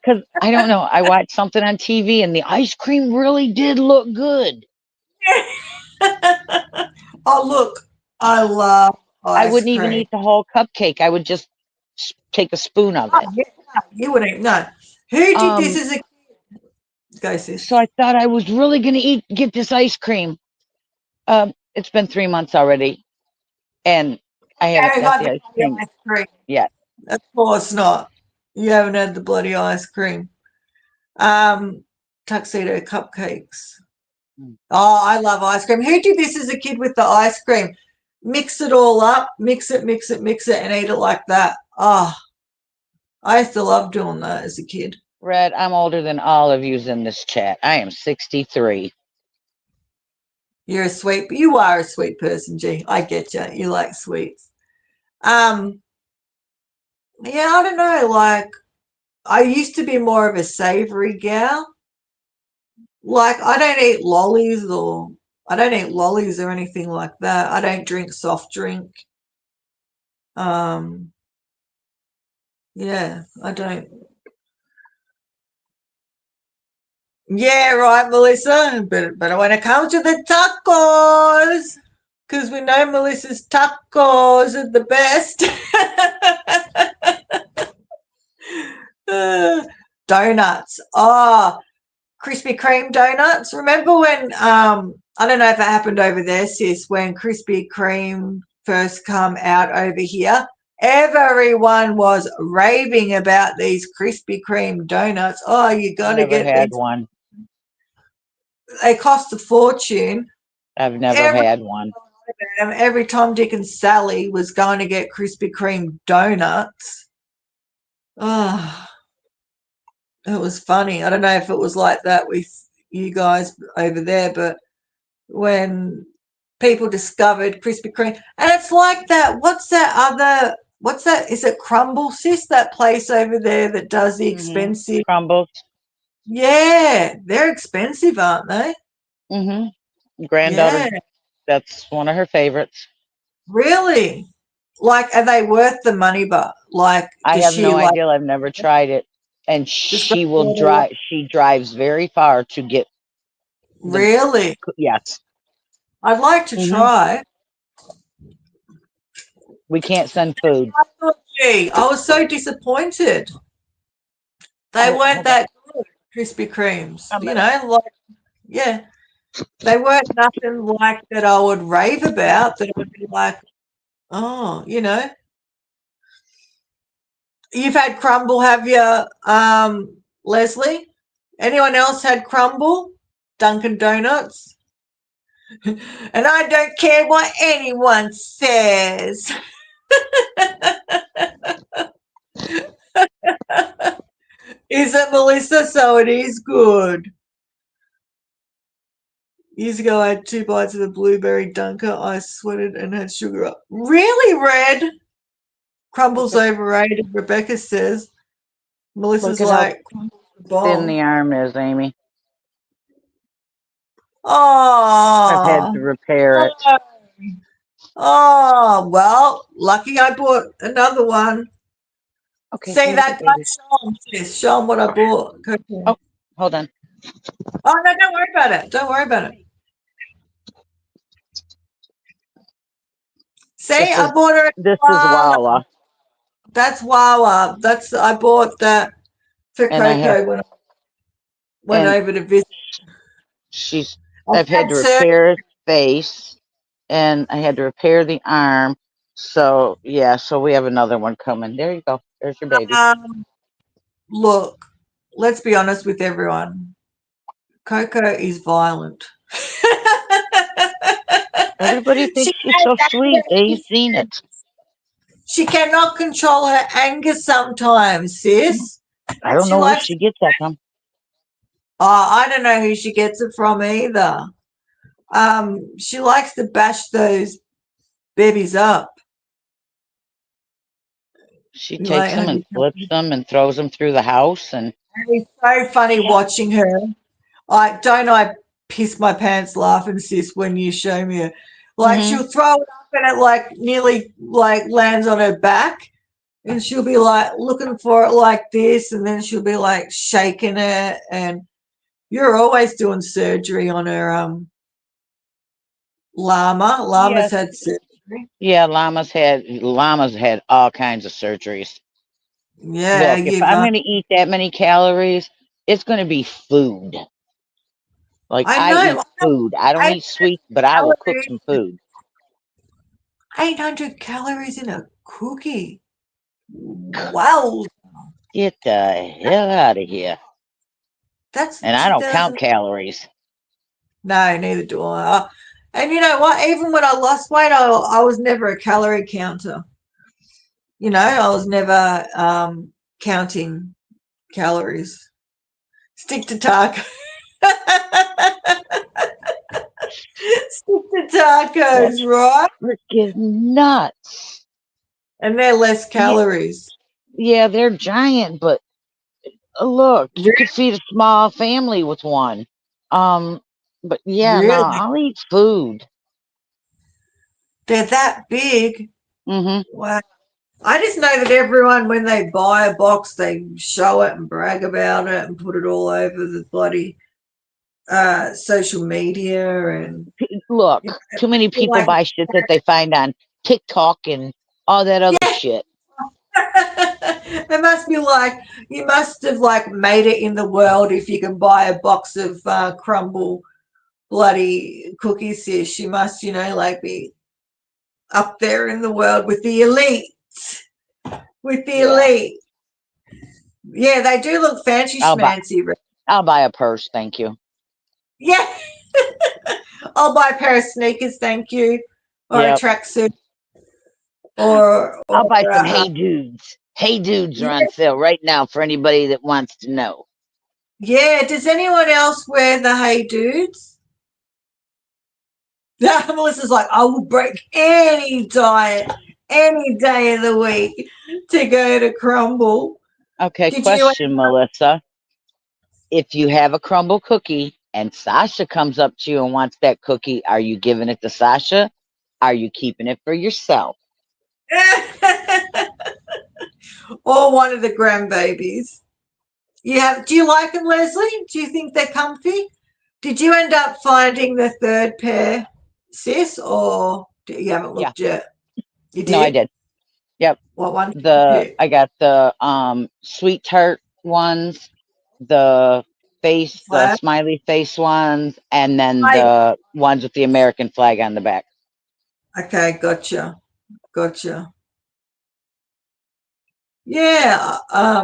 S2: because I don't know. I watched something on TV and the ice cream really did look good.
S1: Oh look, I love
S2: I
S1: ice
S2: wouldn't even
S1: cream.
S2: eat the whole cupcake. I would just take a spoon of
S1: Oh,
S2: it.
S1: yeah, no, you wouldn't. No. Who did this
S2: Um,
S1: as a go,
S2: so
S1: sis?
S2: I thought I was really going to get this ice cream. It's been 3 months already, and I
S1: You
S2: haven't
S1: haven't
S2: got
S1: got
S2: the
S1: the
S2: ice
S1: bloody
S2: cream
S1: ice cream.
S2: yet.
S1: Of course not. You haven't had the bloody ice cream. Um, Tuxedo cupcakes.
S2: Mm.
S1: Oh, I love ice cream. Who did this as a kid with the ice cream? Mix it all up, mix it, and eat it like that. Oh, I used to love doing that as a kid.
S2: Red, I'm older than all of yous in this chat. I am 63.
S1: You are a sweet person, G. I get you. You like sweets. Um, yeah, I don't know. Like, I used to be more of a savory gal. Like, I don't eat lollies or anything like that. I don't drink soft drink. Um, yeah, I don't. Yeah, right, Melissa. But when it comes to the tacos, because we know Melissa's tacos are the best. Donuts. Oh, Krispy Kreme donuts. Remember when I don't know if it happened over there, sis, when Krispy Kreme first come out over here, everyone was raving about these Krispy Kreme donuts. Oh, you got to
S2: Never
S1: get
S2: had
S1: these.
S2: one.
S1: They cost a fortune.
S2: I've never
S1: Every
S2: had one.
S1: every Tom, Dick, and Sally was going to get Krispy Kreme donuts. Oh, it was funny. I don't know if it was like that with you guys over there, but when people discovered Krispy Kreme, and it's like that. What's that other? What's that? Is it Crumble, sis? That place over there that does the
S2: Mm-hmm.
S1: expensive.
S2: Crumbles.
S1: Yeah, they're expensive, aren't they?
S2: Mm-hmm. Granddaughter,
S1: Yeah,
S2: that's one of her favorites.
S1: really. Like, are they worth the money? But like,
S2: I
S1: does
S2: have
S1: she
S2: no
S1: like?
S2: idea. I've never tried it. And
S1: Does
S2: she will
S1: granddaughter like?
S2: drive. She drives very far to get the.
S1: Really?
S2: Yes.
S1: I'd like to
S2: Mm-hmm.
S1: try.
S2: We can't send food.
S1: Gee, I was so disappointed. They
S2: Oh,
S1: weren't
S2: hold on
S1: that good, Krispy Kremes.
S2: a
S1: You
S2: minute.
S1: know, like, yeah, they weren't nothing like that I would rave about, that I would be like, oh, You've had crumble, have you, Leslie? Anyone else had crumble? Dunkin' Donuts? And I don't care what anyone says. Is it, Melissa? So it is good. Years ago, I had 2 bites of the blueberry dunker. I sweated and had sugar up. Really, Red?
S2: Look
S1: Crumble's
S2: at
S1: overrated, Rebecca says.
S2: look
S1: Melissa's
S2: at how
S1: like, Crumble's the
S2: thin
S1: bomb.
S2: the arm is, Amy. I've had to
S1: Oh,
S2: repair it.
S1: oh, well, lucky I bought another one.
S2: Okay,
S1: See
S2: here's your
S1: that guy?
S2: baby.
S1: Show him, sis. Show him what I bought. Okay.
S2: Oh, hold on.
S1: Oh, no, don't worry about it. Don't worry about it. See,
S2: This
S1: I
S2: is
S1: bought her a
S2: this is
S1: koala.
S2: Wawa,
S1: That's Wawa. I bought that for
S2: and I have
S1: Coco when I went
S2: and
S1: over to visit.
S2: she's.
S1: I've
S2: I've had
S1: had
S2: to
S1: surgery.
S2: repair his face, and I had to repair the arm. So yeah, so we have another one coming. There you go. There's your baby.
S1: Look, let's be honest with everyone. Coco is violent.
S2: Everybody
S1: She
S2: thinks she's so sweet. They've seen it.
S1: she cannot control her anger sometimes, sis.
S2: I don't
S1: She
S2: know where
S1: likes.
S2: she gets that from.
S1: Oh, I don't know who she gets it from either. She likes to bash those babies up.
S2: She
S1: Like,
S2: takes them and flips them and throws them through the house. And
S1: it's so funny watching her. I piss my pants laughing, sis, when you show me her. Like
S2: hmm
S1: she'll throw it up and it like nearly like lands on her back, and she'll be like looking for it like this, and then she'll be like shaking it. And you're always doing surgery on her llama. Llama's
S2: yes,
S1: had surgery.
S2: yeah. Llamas had all kinds of surgeries.
S1: Yeah,
S2: Look, if
S1: you've
S2: I'm going to eat that many calories, it's going to be food. Like
S1: I
S2: I eat
S1: know
S2: food. I don't eat
S1: 800
S2: sweets, but I will cook
S1: calories
S2: some food.
S1: 800 calories in a cookie. Wow,
S2: Get the hell out of here.
S1: that's
S2: And I don't count
S1: 2,000.
S2: calories.
S1: No, neither do I. And you know what? Even when I lost weight, I was never a calorie counter. I was never counting calories. Stick to taco. Stick to
S2: That's
S1: tacos, right?
S2: freaking nuts.
S1: And they're less
S2: Yeah,
S1: calories.
S2: yeah, they're giant, but look, you
S1: Re-
S2: could feed a small family with one. Um, but yeah, no,
S1: Really?
S2: I'll eat food.
S1: They're that big.
S2: hmm
S1: Wow. I just know that everyone, when they buy a box, they show it and brag about it and put it all over the bloody social media and
S2: Look,
S1: you
S2: too many
S1: know,
S2: people
S1: like
S2: buy shit that they find on TikTok and all that other
S1: yeah.
S2: shit.
S1: They must be like you must have like made it in the world if you can buy a box of crumble bloody cookies. Sis. You must, like be. up there in the world with the elite. With the
S2: Yeah.
S1: elite. Yeah, they do look fancy
S2: I'll buy
S1: schmancy.
S2: I'll buy a purse, thank you.
S1: Yeah, I'll buy a pair of sneakers, thank you, or a
S2: Yep.
S1: tracksuit, or
S2: I'll buy some
S1: uh,
S2: Hey Dudes. Hey Dudes are
S1: yeah,
S2: on sale right now for anybody that wants to know.
S1: yeah. Does anyone else wear the Hey Dudes? Yeah, Melissa's like, I will break any diet, any day of the week to go to Crumble.
S2: Okay,
S1: Did you?
S2: question, Melissa. If you have a crumble cookie and Sasha comes up to you and wants that cookie, are you giving it to Sasha? Are you keeping it for yourself?
S1: Or one of the grandbabies? Yeah. Do you like them, Leslie? Do you think they're comfy? Did you end up finding the third pair, sis, or you haven't
S2: Yeah.
S1: looked yet? You
S2: No, I
S1: did?
S2: did. Yep.
S1: What one did you pick?
S2: I got the sweet tart ones, the the
S1: Flag?
S2: smiley face ones, and then
S1: I
S2: the ones with the American flag on the back.
S1: okay, gotcha, gotcha. Yeah, I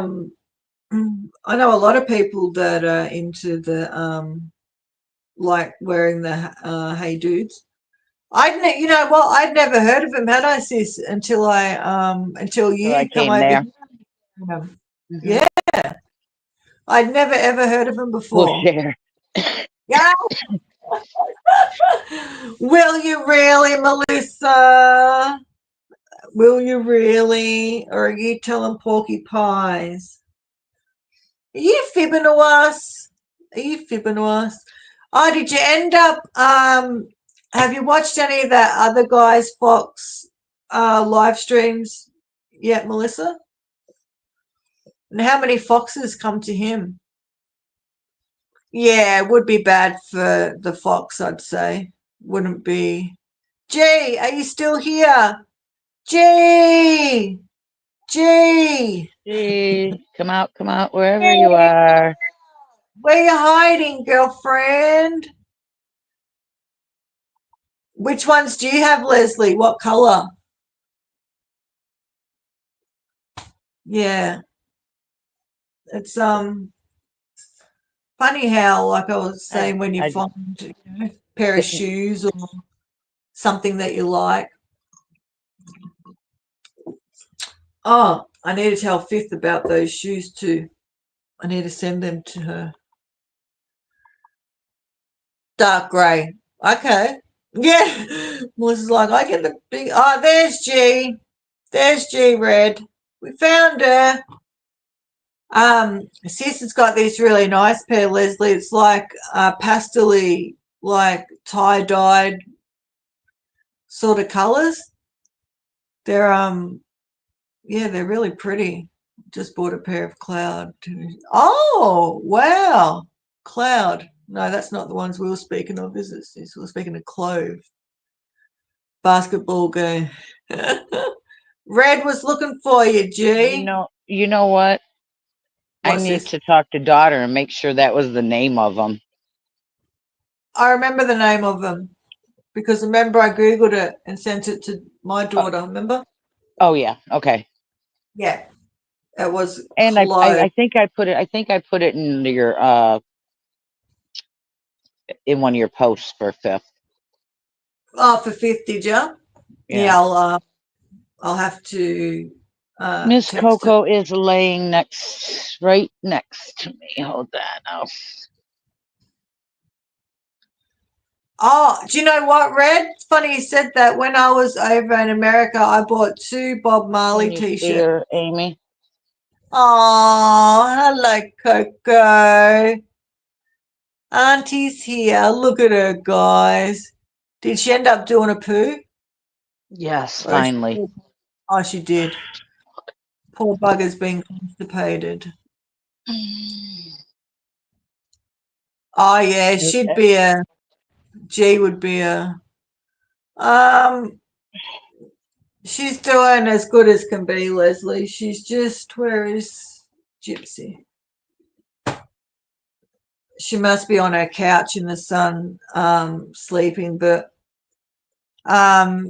S1: know a lot of people that are into the like wearing the Hey Dudes. You know what? I'd never heard of him, had I, sis, until
S2: So I
S1: you come
S2: came
S1: over
S2: there.
S1: here.
S2: Hmm.
S1: Yeah, I'd never ever heard of him
S2: We'll
S1: before.
S2: share.
S1: Yeah. Will you really, Melissa? Will you really? Or are you telling porky pies? Are you fibbing to us? Are you fibbing to us? Oh, did you end up have you watched any of that other guy's Fox live streams yet, Melissa? And how many foxes come to him? Yeah, it would be bad for the fox, I'd say. Wouldn't be. Gee, are you still here? Gee, gee,
S2: Hey, come out, wherever you are.
S1: where you hiding, girlfriend? Which ones do you have, Leslie? What color? Yeah, it's funny how, like I was
S2: I,
S1: saying, when you
S2: I,
S1: find a pair of shoes or something that you like. Oh, I need to tell Fifth about those shoes too. I need to send them to her. Dark grey. Okay. Yeah. Melissa's like, I get the big. Oh, there's G. There's G Red. We found her. Sis has got this really nice pair, Leslie. It's like pastel-y, like tie-dyed sort of colours. They're yeah, they're really pretty. Just bought a pair of Cloud. Oh, wow. Cloud. No, that's not the ones we were speaking of, is it? We were speaking of Clove. Basketball game. Red was looking for you, G.
S2: you know what? I
S1: What's
S2: need
S1: this?
S2: to talk to daughter and make sure that was the name of them.
S1: I remember the name of them because remember I googled it and sent it to my
S2: Oh,
S1: daughter. Remember?
S2: oh yeah, okay.
S1: Yeah, it was
S2: And
S1: Clove.
S2: I think I think I put it in your in one of your posts for fifth.
S1: Oh, for 50, did you?
S2: Yeah.
S1: Yeah, I'll have to
S2: Miss
S1: text her.
S2: Coco is laying right next to me. Hold on. Oh,
S1: Oh, do you know what, Red? It's funny you said that. When I was over in America, I bought 2 Bob
S2: can
S1: Marley
S2: you see
S1: t-shirts.
S2: her, Amy?
S1: Oh, hello, Coco. Auntie's here. Look at her, guys. Did she end up doing a poo?
S2: Yes,
S1: Or
S2: finally.
S1: oh, she did. Poor bugger's been constipated. Oh, yeah, she'd
S2: Okay.
S1: be a, G would be a, um, she's doing as good as can be, Leslie. She's just, where is Gypsy? She must be on her couch in the sun, sleeping, but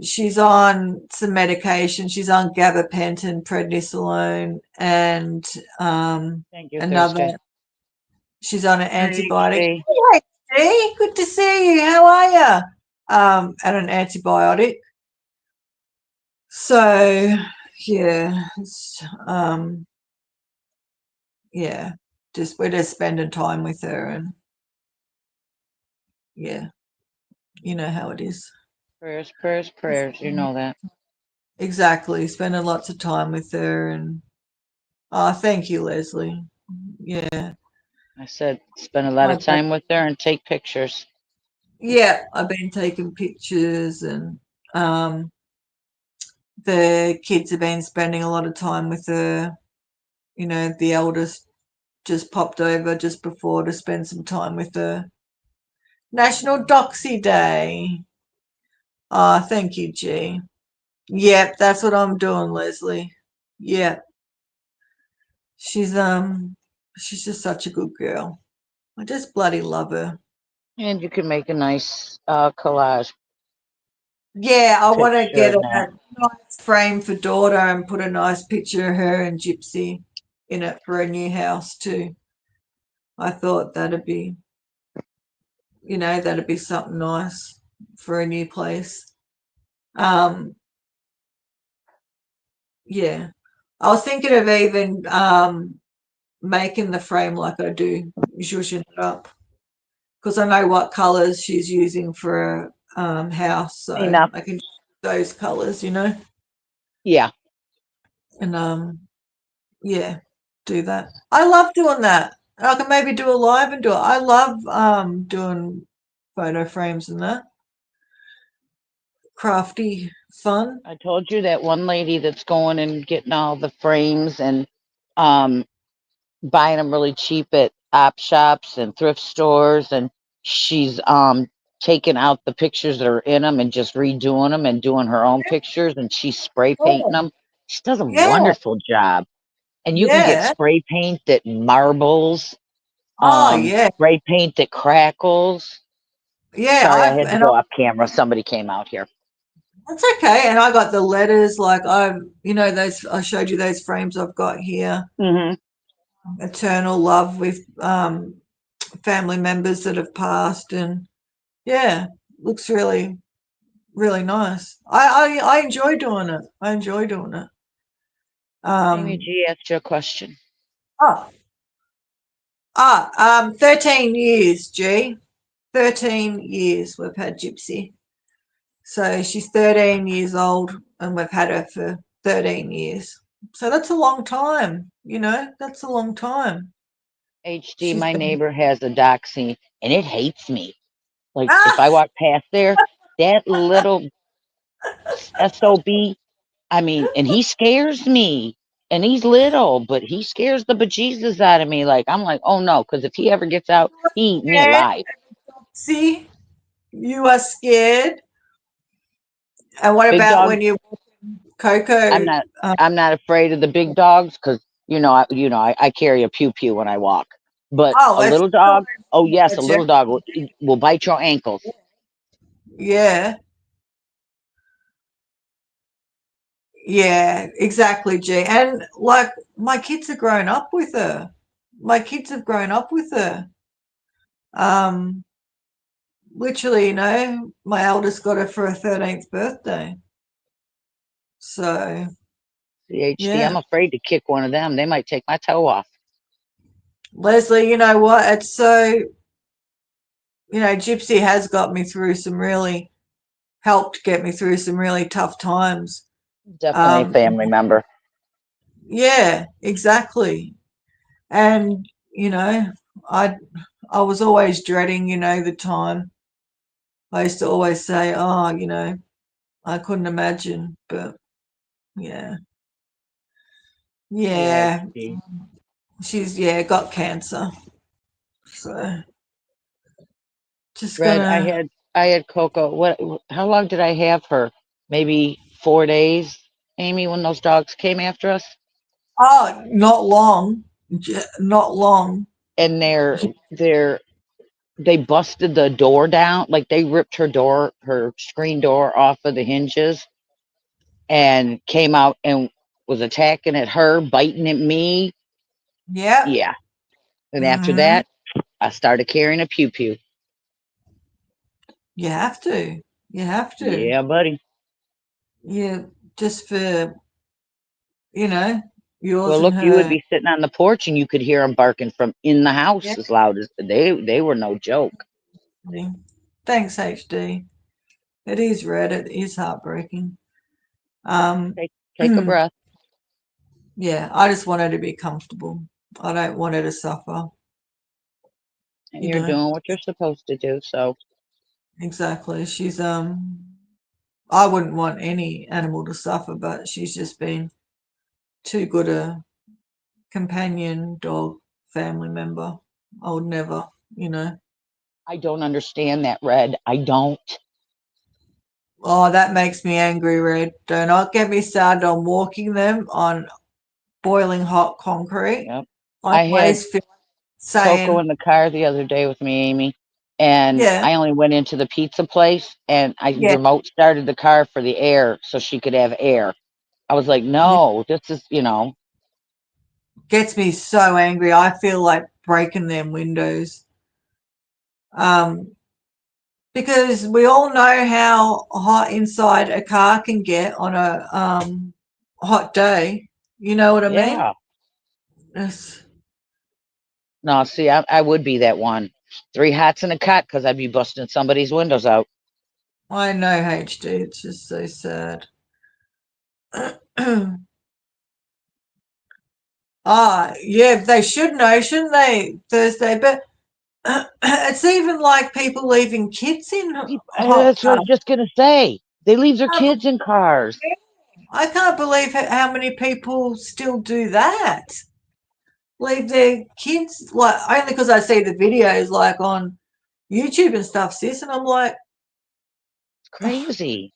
S1: She's on some medication. She's on gabapentin, prednisolone, and
S2: Thank you,
S1: another.
S2: Thursday.
S1: She's on an
S2: Hi,
S1: antibiotic.
S2: HD.
S1: Hey, HD, good to see you. How are you? And an antibiotic. So yeah, yeah, just we're just spending time with her, and yeah, you know how it is.
S2: Prayers, prayers, prayers. You know that.
S1: Exactly, spending lots of time with her, and thank you, Leslie. Yeah,
S2: I said spend a lot
S1: my
S2: of time with her and take pictures.
S1: yeah, I've been taking pictures, and um, the kids have been spending a lot of time with her. You know, the eldest just popped over just before to spend some time with her. National Doxy Day. Thank you, G. Yep, that's what I'm doing, Leslie. Yep. She's just such a good girl. I just bloody love her.
S2: And you can make a nice collage
S1: Yeah, I want to
S2: picture
S1: get
S2: of
S1: a
S2: that.
S1: nice frame for daughter and put a nice picture of her and Gypsy in it for a new house too. I thought that'd be something nice for a new place. Um, yeah. I was thinking of even making the frame like I do, zhuzhing it up, because I know what colours she's using for a house, so
S2: Enough.
S1: I can use those colours,
S2: Yeah.
S1: and yeah, do that. I love doing that. I can maybe do a live and do it. I love doing photo frames and that crafty fun.
S2: I told you that one lady that's going and getting all the frames and um, buying them really cheap at op shops and thrift stores, and she's taking out the pictures that are in them and just redoing them and doing her own pictures, and she's spray painting
S1: Oh,
S2: them. She does a
S1: yeah,
S2: wonderful job. And you can get
S1: yeah.
S2: spray paint that marbles,
S1: Oh, yeah,
S2: spray paint that crackles.
S1: yeah.
S2: Sorry, I had to
S1: I
S2: go off camera. Somebody came out here.
S1: That's okay. And I got the letters, like those I showed you those frames I've got here.
S2: Hmm.
S1: Eternal love with family members that have passed, and yeah, looks really, really nice. I enjoy doing it. I enjoy doing it.
S2: Amy
S1: Um,
S2: G asked you a question.
S1: oh, 13 years, G. 13 years we've had Gypsy. So she's 13 years old, and we've had her for 13 years. So that's a long time, that's a long time.
S2: HD,
S1: She's
S2: my
S1: been,
S2: neighbor has a doxy and it hates me. Like if I
S1: ah,
S2: walk past there, that little SOB, I mean, and he scares me. And he's little, but he scares the bejesus out of me. Like I'm like, oh no, because if he ever gets out, he eat me
S1: scared.
S2: alive.
S1: See, you are scared. And what
S2: Big
S1: about
S2: dog,
S1: when you
S2: I'm
S1: Coco?
S2: not
S1: Um,
S2: I'm not afraid of the big dogs because I carry a pew pew when I walk. But
S1: oh,
S2: a
S1: it's
S2: little dog, oh yes, a
S1: allergic.
S2: little dog will bite your ankles.
S1: Yeah, yeah, exactly, G. And like my kids have grown up with her. My kids have grown up with her. Um, Literally, my eldest got her for her 13th birthday. So,
S2: CHD,
S1: yeah.
S2: I'm afraid to kick one of them. They might take my toe off.
S1: Leslie, you know what? Gypsy has got me through helped get me through some really tough times.
S2: Definitely a
S1: Um,
S2: family member.
S1: yeah, exactly. And, I, I was always dreading, the time. I used to always say, oh, I couldn't imagine, but yeah, yeah,
S2: CHD.
S1: she's got cancer. So just
S2: Red,
S1: gonna
S2: I had Coco. How long did I have her? Maybe 4 days, Amy, when those dogs came after us.
S1: not long. Not long.
S2: And they busted the door down, like they ripped her screen door off of the hinges and came out and was attacking at her, biting at me.
S1: Yep.
S2: Yeah. And after
S1: Hmm.
S2: that, I started carrying a pew pew.
S1: You have to. You have to.
S2: Yeah, buddy.
S1: Yeah, just for, you know, yours
S2: Well,
S1: and
S2: look, you would
S1: her.
S2: be sitting on the porch and you could hear them barking from in the
S1: Yeah.
S2: house as loud as they were no joke.
S1: Thanks, HD. It is red. It is heartbreaking. Um,
S2: Take a breath,
S1: yeah, I just want her to be comfortable. I don't want her to suffer,
S2: and
S1: you
S2: you're
S1: know.
S2: doing what you're supposed to do. So
S1: Exactly. She's I wouldn't want any animal to suffer, but she's just been too good a companion, dog, family member. I would never, you know.
S2: I don't understand that, Red. I don't.
S1: Oh, that makes me angry, Red. Do not get me started on walking them on boiling hot concrete.
S2: Yep.
S1: I
S2: I had
S1: always feel
S2: Coco
S1: saying,
S2: in the car the other day with me, Amy, and
S1: yeah,
S2: I only went into the pizza place and I
S1: yeah,
S2: remote started the car for the air so she could have air. I was like,
S1: yeah.
S2: no, this is,
S1: Gets me so angry. I feel like breaking them windows. Um, because we all know how hot inside a car can get on a hot day. You know what I mean?
S2: yeah.
S1: Yes.
S2: No, see, I would be that one. Three hats and a cot because I'd be busting somebody's windows out.
S1: I know HD. It's just so sad. Ah, yeah, they should know, shouldn't they? Thursday, but it's even like people leaving kids in hot
S2: That's what I
S1: cars.
S2: was just gonna say. They leave their kids in cars.
S1: I can't believe how many people still do that. Leave their kids, like, only because I see the videos like on YouTube and stuff, sis, and I'm like,
S2: It's crazy.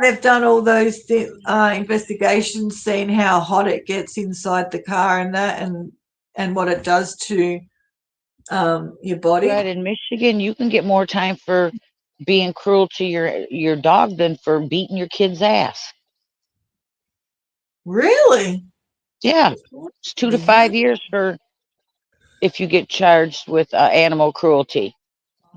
S1: they've done all those investigations, seen how hot it gets inside the car and that, and what it does to your body.
S2: Right in Michigan, you can get more time for being cruel to your dog than for beating your kid's ass.
S1: Really?
S2: Yeah,
S1: What
S2: it's two to
S1: the
S2: five
S1: hell?
S2: years for if you get charged with animal cruelty.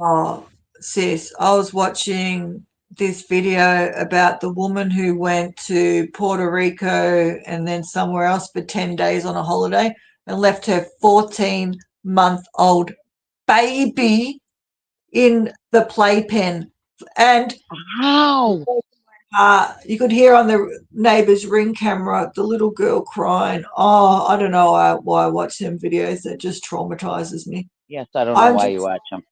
S1: Oh, sis, I was watching this video about the woman who went to Puerto Rico and then somewhere else for 10 days on a holiday and left her 14-month-old baby in the playpen. And
S2: How?
S1: you could hear on the neighbor's ring camera the little girl crying. Oh, I don't know why I watch them videos. That just traumatizes me.
S2: Yes, I don't know
S1: I'm
S2: why you
S1: just,
S2: watch them.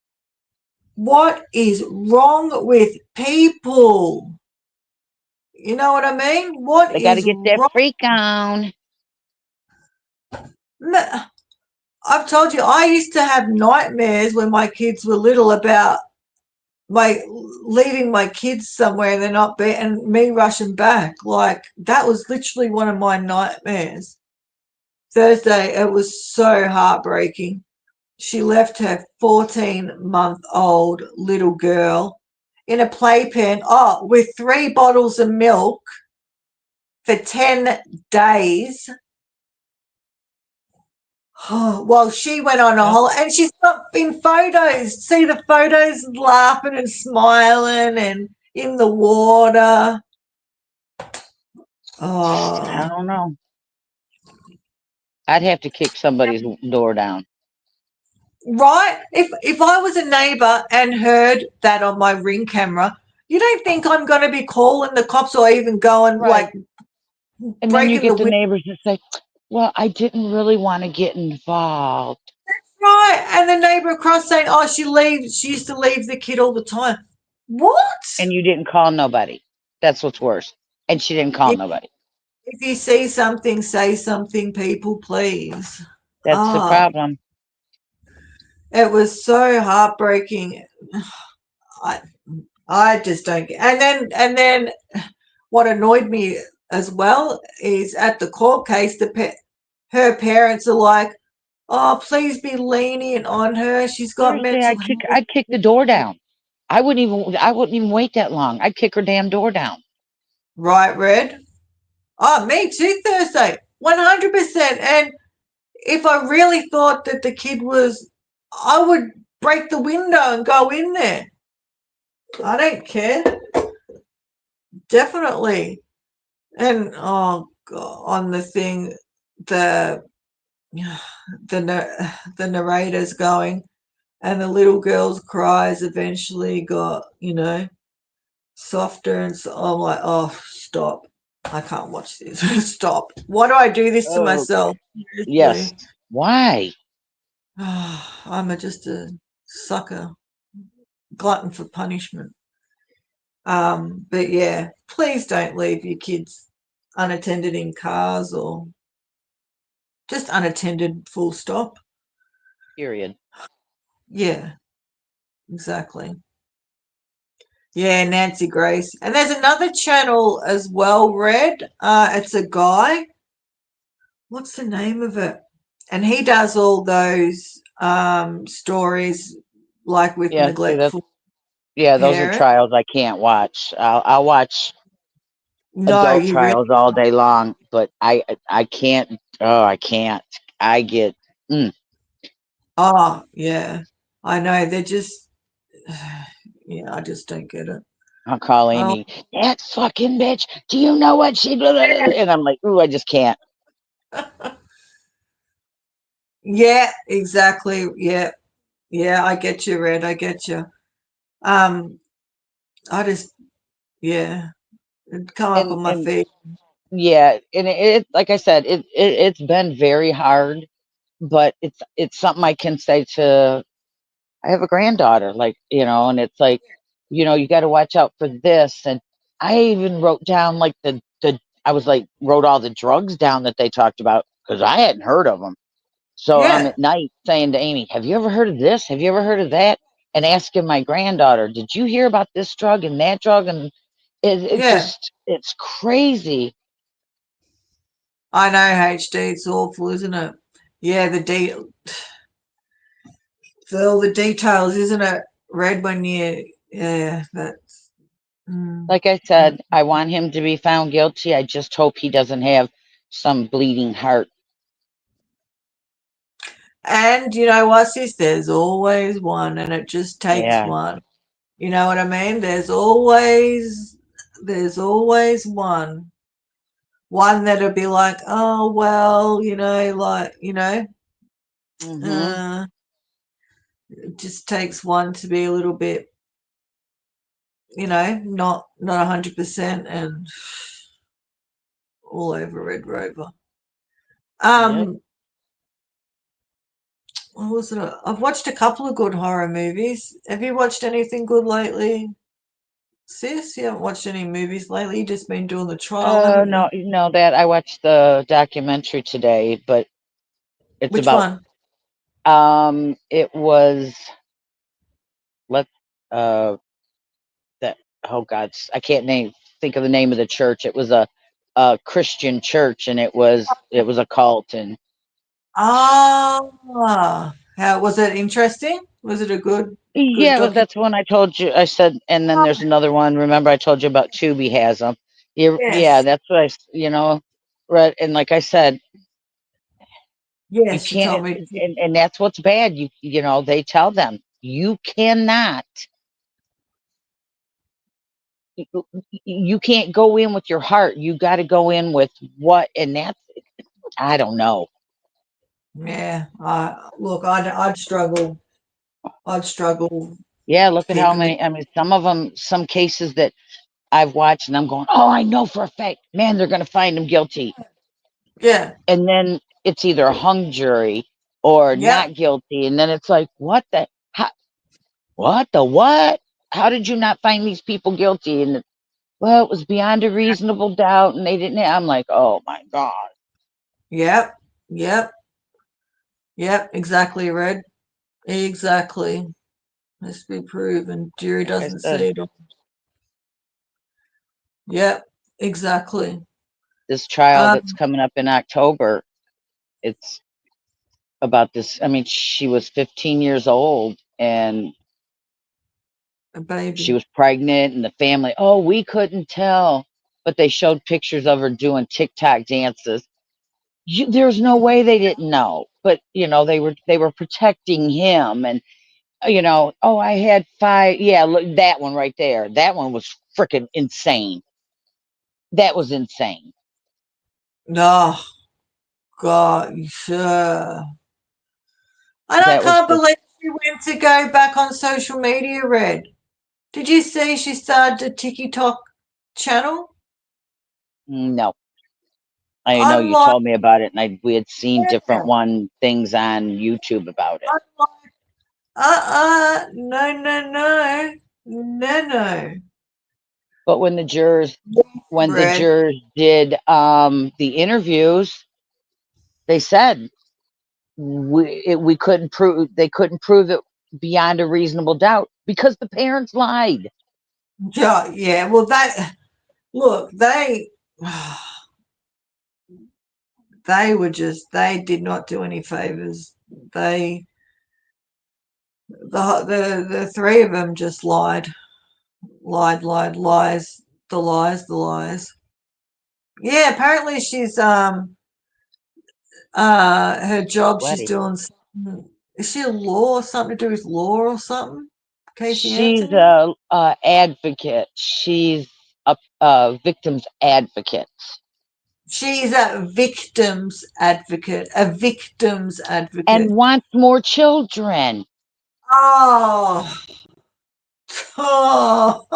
S1: what is wrong with people? You know what I mean? What
S2: They got to
S1: is
S2: get that
S1: wrong?
S2: freak on.
S1: I've told you, I used to have nightmares when my kids were little about my leaving my kids somewhere and they're not be and me rushing back. Like that was literally one of my nightmares. Thursday, it was so heartbreaking. She left her 14-month-old little girl in a playpen, with 3 bottles of milk for 10 days. While she went on a
S2: Yep.
S1: holiday, and she's got in photos. See the photos, laughing and smiling and in the water.
S2: I
S1: Oh,
S2: don't know. I'd have to kick somebody's door down.
S1: right. If I was a neighbour and heard that on my ring camera, you don't think I'm going to be calling the cops or even going
S2: Right.
S1: like
S2: And then you
S1: breaking the
S2: get the
S1: window?
S2: neighbors that say, well, I didn't really want to get involved.
S1: Right, and the neighbour across saying, "Oh, she leaves. She used to leave the kid all the time." What?
S2: And you didn't call nobody. That's what's worse. And she didn't call
S1: If,
S2: nobody.
S1: if you see something, say something, people, please.
S2: That's the
S1: Ah,
S2: problem.
S1: it was so heartbreaking. I I just don't get. And then what annoyed me as well is at the court case, her parents are like, Oh, please be lenient on her. She's got
S2: Seriously,
S1: mental health.
S2: I'd kick the door down. I wouldn't even wait that long. I'd kick her damn door down.
S1: Right, Red? Oh, me too, Thursday. 100%. And if I really thought that the kid was, I would break the window and go in there. I don't care. Definitely. And oh God, on the thing, the the narrator's going, and the little girl's cries eventually got, softer, and so I'm like, oh, stop! I can't watch this. Stop! Why do I do this to
S2: Oh,
S1: myself?
S2: yes.
S1: Seriously.
S2: Why?
S1: Just a sucker, glutton for punishment. But yeah, please don't leave your kids unattended in cars or just unattended, full stop.
S2: Period.
S1: Yeah, exactly. Yeah, Nancy Grace. And there's another channel as well, Red. It's a guy. What's the name of it? And he does all those stories like with
S2: Yeah, see that.
S1: neglectful
S2: Yeah, those are
S1: parents.
S2: trials I can't watch. I'll watch
S1: No,
S2: adult
S1: you really.
S2: trials all day long, but I can't. Oh, I can't. I get. Mm,
S1: Oh, yeah. I know. They're just, yeah, I just don't get it.
S2: I'll call
S1: Oh,
S2: Amy. That fucking bitch. Do you know what she? Blah, blah, blah," and I'm like, ooh, I just can't.
S1: yeah, exactly. Yeah, yeah, I get you, Red. I get you. Um, I just, yeah, it'd come up on my
S2: And
S1: feed.
S2: yeah, and like I said, it's been very hard, but it's something I can say to. I have a granddaughter, like, and it's like, you got to watch out for this. And I even wrote down like I was like, wrote all the drugs down that they talked about because I hadn't heard of them. So I'm
S1: Yeah,
S2: at night saying to Amy, have you ever heard of this? Have you ever heard of that? And asking my granddaughter, did you hear about this drug and that drug? And
S1: yeah.
S2: it's crazy.
S1: I know, HD. It's awful, isn't it? Yeah, all the details, isn't it? Red when you, yeah, that's. Mm.
S2: Like I said, I want him to be found guilty. I just hope he doesn't have some bleeding heart.
S1: And you know what, sis? There's always one, and it just takes
S2: Yeah.
S1: one. You know what I mean? There's always one that'll be like, oh well,
S2: Hmm.
S1: uh, it just takes one to be a little bit, not 100%, and all over Red Rover.
S2: Yep.
S1: Um, what was it? I've watched a couple of good horror movies. Have you watched anything good lately, sis? You haven't watched any movies lately. You just been doing the trial, haven't you?
S2: No, that I watched the documentary today, but it's
S1: Which
S2: about
S1: one?
S2: it was let uh that oh God, I can't think of the name of the church. It was a Christian church, and it was a cult. And
S1: Ah, how was it? Interesting? Was it a good
S2: yeah,
S1: documentary?
S2: that's one I told you. I said, and then there's another one. Remember, I told you about Tubi has them. Yeah,
S1: Yes,
S2: that's what read. And like I said, you
S1: yes, you told
S2: can't,
S1: me.
S2: and that's what's bad. They tell them you cannot, you can't go in with your heart. You got to go in with what, and that's, I don't know.
S1: Yeah, look, I'd struggle. I'd struggle
S2: Yeah, look at how
S1: keeping it.
S2: many. I mean, some of them, some cases that I've watched, and I'm going, oh, I know for a fact, man, they're going to find him guilty.
S1: Yeah,
S2: And then it's either a hung jury or
S1: yep,
S2: not guilty. And then it's like, what the what? How did you not find these people guilty? And well, it was beyond a reasonable doubt, and they didn't. I'm like, oh my God.
S1: yep, yep, yep. Exactly, Red. Exactly. Must be proven. Jury
S2: Like I
S1: doesn't
S2: said,
S1: see it. Yep, exactly.
S2: this trial that's
S1: Um,
S2: coming up in October, it's about this. I mean, she was 15 years old and
S1: A
S2: she
S1: baby.
S2: was pregnant, and the family, oh, we couldn't tell. But they showed pictures of her doing TikTok dances. There's no way they didn't know. But they were protecting him, and oh, I had five. Yeah, look, that one right there. That one was freaking insane. That was insane.
S1: Oh, God. Yeah. And I
S2: That was
S1: can't
S2: just
S1: believe she went to go back on social media, Red. Did you see she started a TikTok channel?
S2: no. I know
S1: I'm
S2: you
S1: like,
S2: told me about it, and we had seen different
S1: yeah.
S2: one things on YouTube about it.
S1: I'm like, no, no, no, no, no.
S2: But when the
S1: Red.
S2: jurors did the interviews, they said we couldn't prove they couldn't prove it beyond a reasonable doubt because the parents lied.
S1: Yeah, yeah. Well, look, they did not do any favors. The three of them just lied, lies, the lies. Yeah, apparently she's her job she's
S2: Sweaty.
S1: doing something. Is she a law? Something to do with law or something? Casey
S2: She's
S1: Anthony?
S2: a advocate. She's a victim's advocate
S1: She's a victim's advocate. A victim's
S2: and
S1: advocate.
S2: wants more children.
S1: Oh, oh,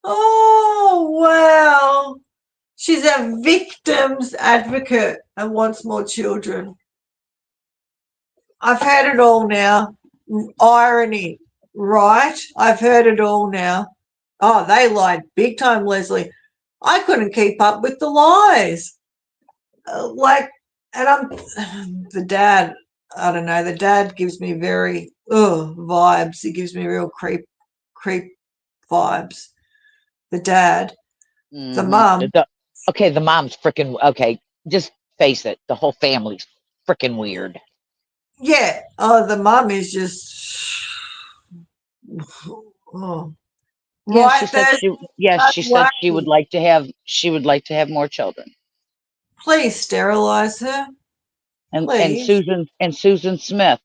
S1: oh, wow. She's a victim's advocate and wants more children. I've heard it all now. Irony, right? I've heard it all now. Oh, they lied big time, Leslie. I couldn't keep up with the lies. Like, and I'm the dad. I don't know. The dad gives me very vibes. He gives me real creep vibes. The dad, the
S2: Hmm.
S1: mum,
S2: Okay, the mom's freaking okay. Just face it, the whole family's freaking weird.
S1: yeah. Oh, the mum is just oh,
S2: Yeah, she
S1: right
S2: said
S1: there.
S2: she. Yes,
S1: No
S2: she said she would
S1: way.
S2: like to have. She would like to have more children.
S1: Please sterilize her.
S2: And
S1: Please.
S2: Susan Smith.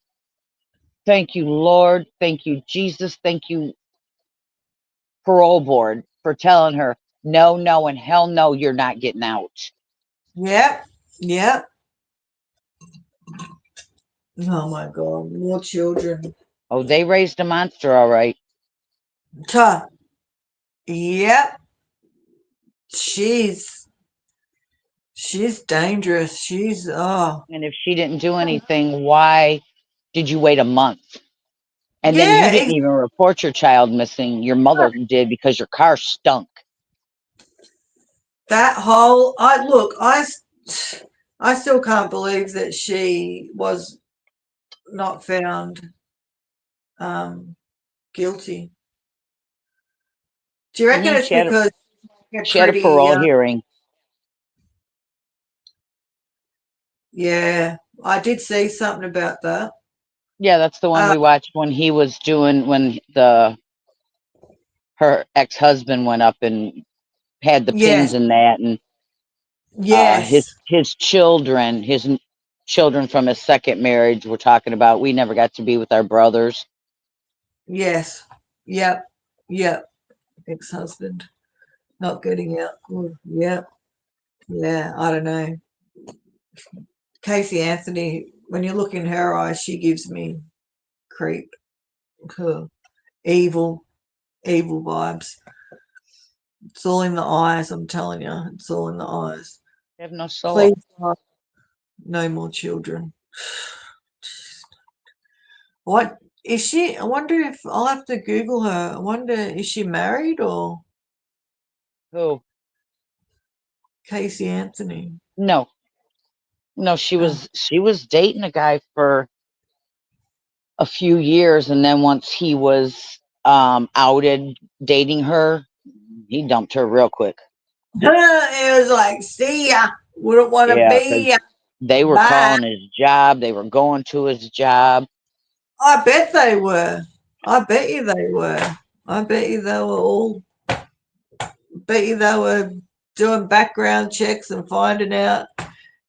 S2: Thank you, Lord. Thank you, Jesus. Thank you, parole board, for telling her no, no, and hell no, you're not getting out.
S1: Yep. Yep. Oh my God. More children.
S2: Oh, they raised a monster, all right.
S1: Tuh. Yep. She's she's dangerous. She's oh
S2: And if she didn't do anything, why did you wait a month? And then you
S1: yeah.
S2: didn't even report your child missing. Your mother did because your car stunk.
S1: That whole I still can't believe that she was not found um guilty. Do you reckon it's
S2: She had a,
S1: because they're
S2: she had a
S1: pretty
S2: parole hearing.
S1: yeah, I did see something about that.
S2: Yeah, that's the one
S1: Uh
S2: we watched when he was doing when the her ex husband went up and had the
S1: yes,
S2: pins in that, and his
S1: yes,
S2: children from his second marriage were talking about we never got to be with our brothers.
S1: yes. Yep. Yep. Ex-husband not getting out. Good. Yep. Yeah, I don't know. Casey Anthony, when you look in her eyes, she gives me creep. Huh. Evil, evil vibes. It's all in the eyes, I'm telling you. It's all in the eyes.
S2: They have no
S1: Please,
S2: soul.
S1: God, no more children. What is she? I wonder if I'll have to Google her. I wonder, is she married or
S2: Who?
S1: Casey Anthony?
S2: No, no. She
S1: Oh,
S2: was she was dating a guy for a few years, and then once he was outed dating her, he dumped her real quick.
S1: it was like, see ya. Wouldn't want to
S2: Yeah,
S1: be ya.
S2: They were
S1: But
S2: calling his job. They were going to his job.
S1: I bet they were. I bet you they were. I bet you they were all. Bet you they were doing background checks and finding out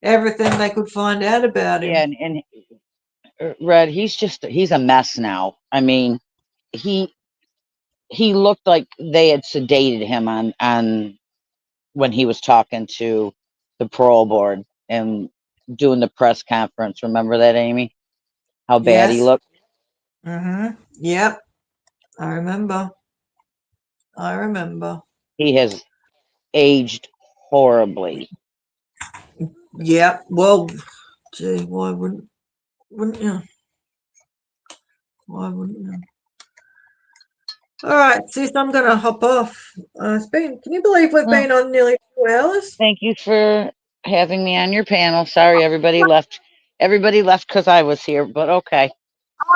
S1: everything they could find out about
S2: Yeah,
S1: him.
S2: and Red, he's a mess now. I mean, he he looked like they had sedated him on when he was talking to the parole board and doing the press conference. Remember that, Amy? How bad he
S1: Yes.
S2: looked?
S1: Yep. I remember. I remember.
S2: He has aged horribly.
S1: Yep. Well, gee, wouldn't you? Why wouldn't you? All right, sis, I'm going to hop off. It's been. Can you believe we've
S2: Well,
S1: been on nearly 2 hours?
S2: thank you for having me on your panel. Sorry everybody left. Everybody left because I was here, but okay.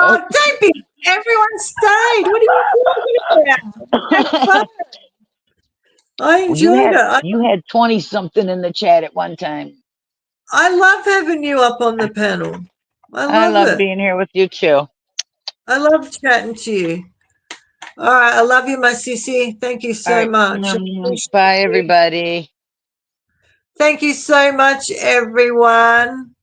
S2: Oh.
S1: Oh, don't be. Everyone stayed. What are you talking about? We had fun. I
S2: Well, you
S1: enjoyed
S2: had
S1: it.
S2: you had 20 something in the chat at one time.
S1: I love having you up on the panel. I
S2: I
S1: love
S2: love
S1: it.
S2: being here with you too.
S1: I love chatting to you. All right, I love you, my sissy. Thank you
S2: All
S1: so
S2: right.
S1: much. I appreciate
S2: Bye
S1: you.
S2: everybody.
S1: Thank you so much, everyone.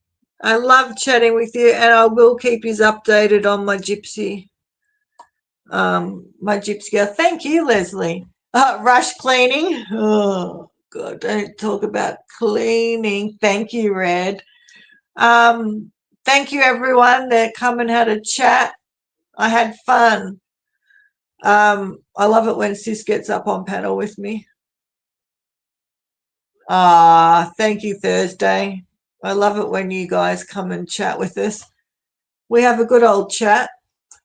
S1: I love chatting with you, and I will keep you updated on my gypsy girl. Thank you, Leslie. Rush cleaning. Oh God, don't talk about cleaning. Thank you, Red. Thank you, everyone that come and had a chat. I had fun. I love it when Sis gets up on panel with me. Thank you, Thursday. I love it when you guys come and chat with us. We have a good old chat.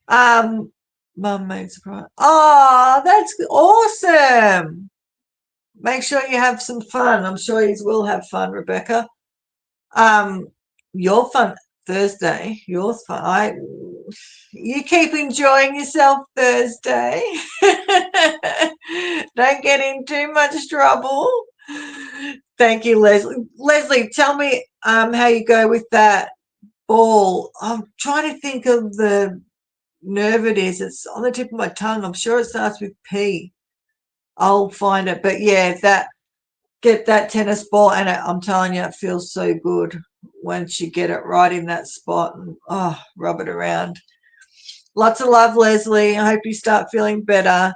S1: Mum made surprise. Oh, that's awesome. Make sure you have some fun. I'm sure you will have fun, Rebecca. Your fun Thursday. Yours fun. You keep enjoying yourself Thursday. Don't get in too much trouble. Thank you, Leslie. Leslie, tell me how you go with that ball. I'm trying to think of the nerve it is. It's on the tip of my tongue. I'm sure it starts with P. I'll find it. But yeah, get that tennis ball, and I'm telling you, it feels so good once you get it right in that spot and rub it around. Lots of love, Leslie. I hope you start feeling better.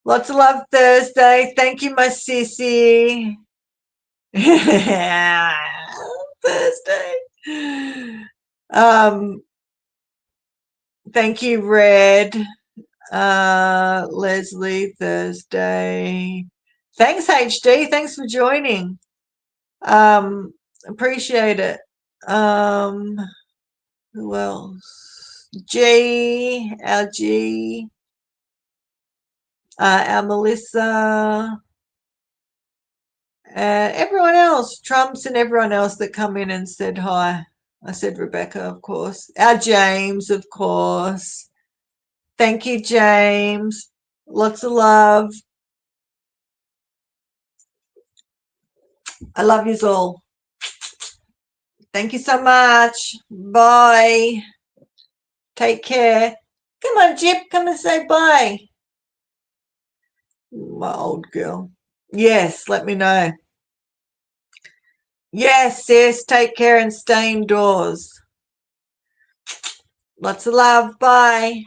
S1: Lots of love, Thursday. Thank you, my sissy. Thursday. Thank you, Red. Leslie, Thursday. Thanks, HD. Thanks for joining. Appreciate it. Who else? G, our G, our Melissa, everyone else, Trumps and everyone else that come in and said hi. I said Rebecca, of course. Our James, of course. Thank you, James. Lots of love. I love yous all. Thank you so much. Bye. Take care. Come on, Jip. Come and say bye. My old girl. Yes, let me know. Yes, sis. Take care and stay indoors. Lots of love. Bye.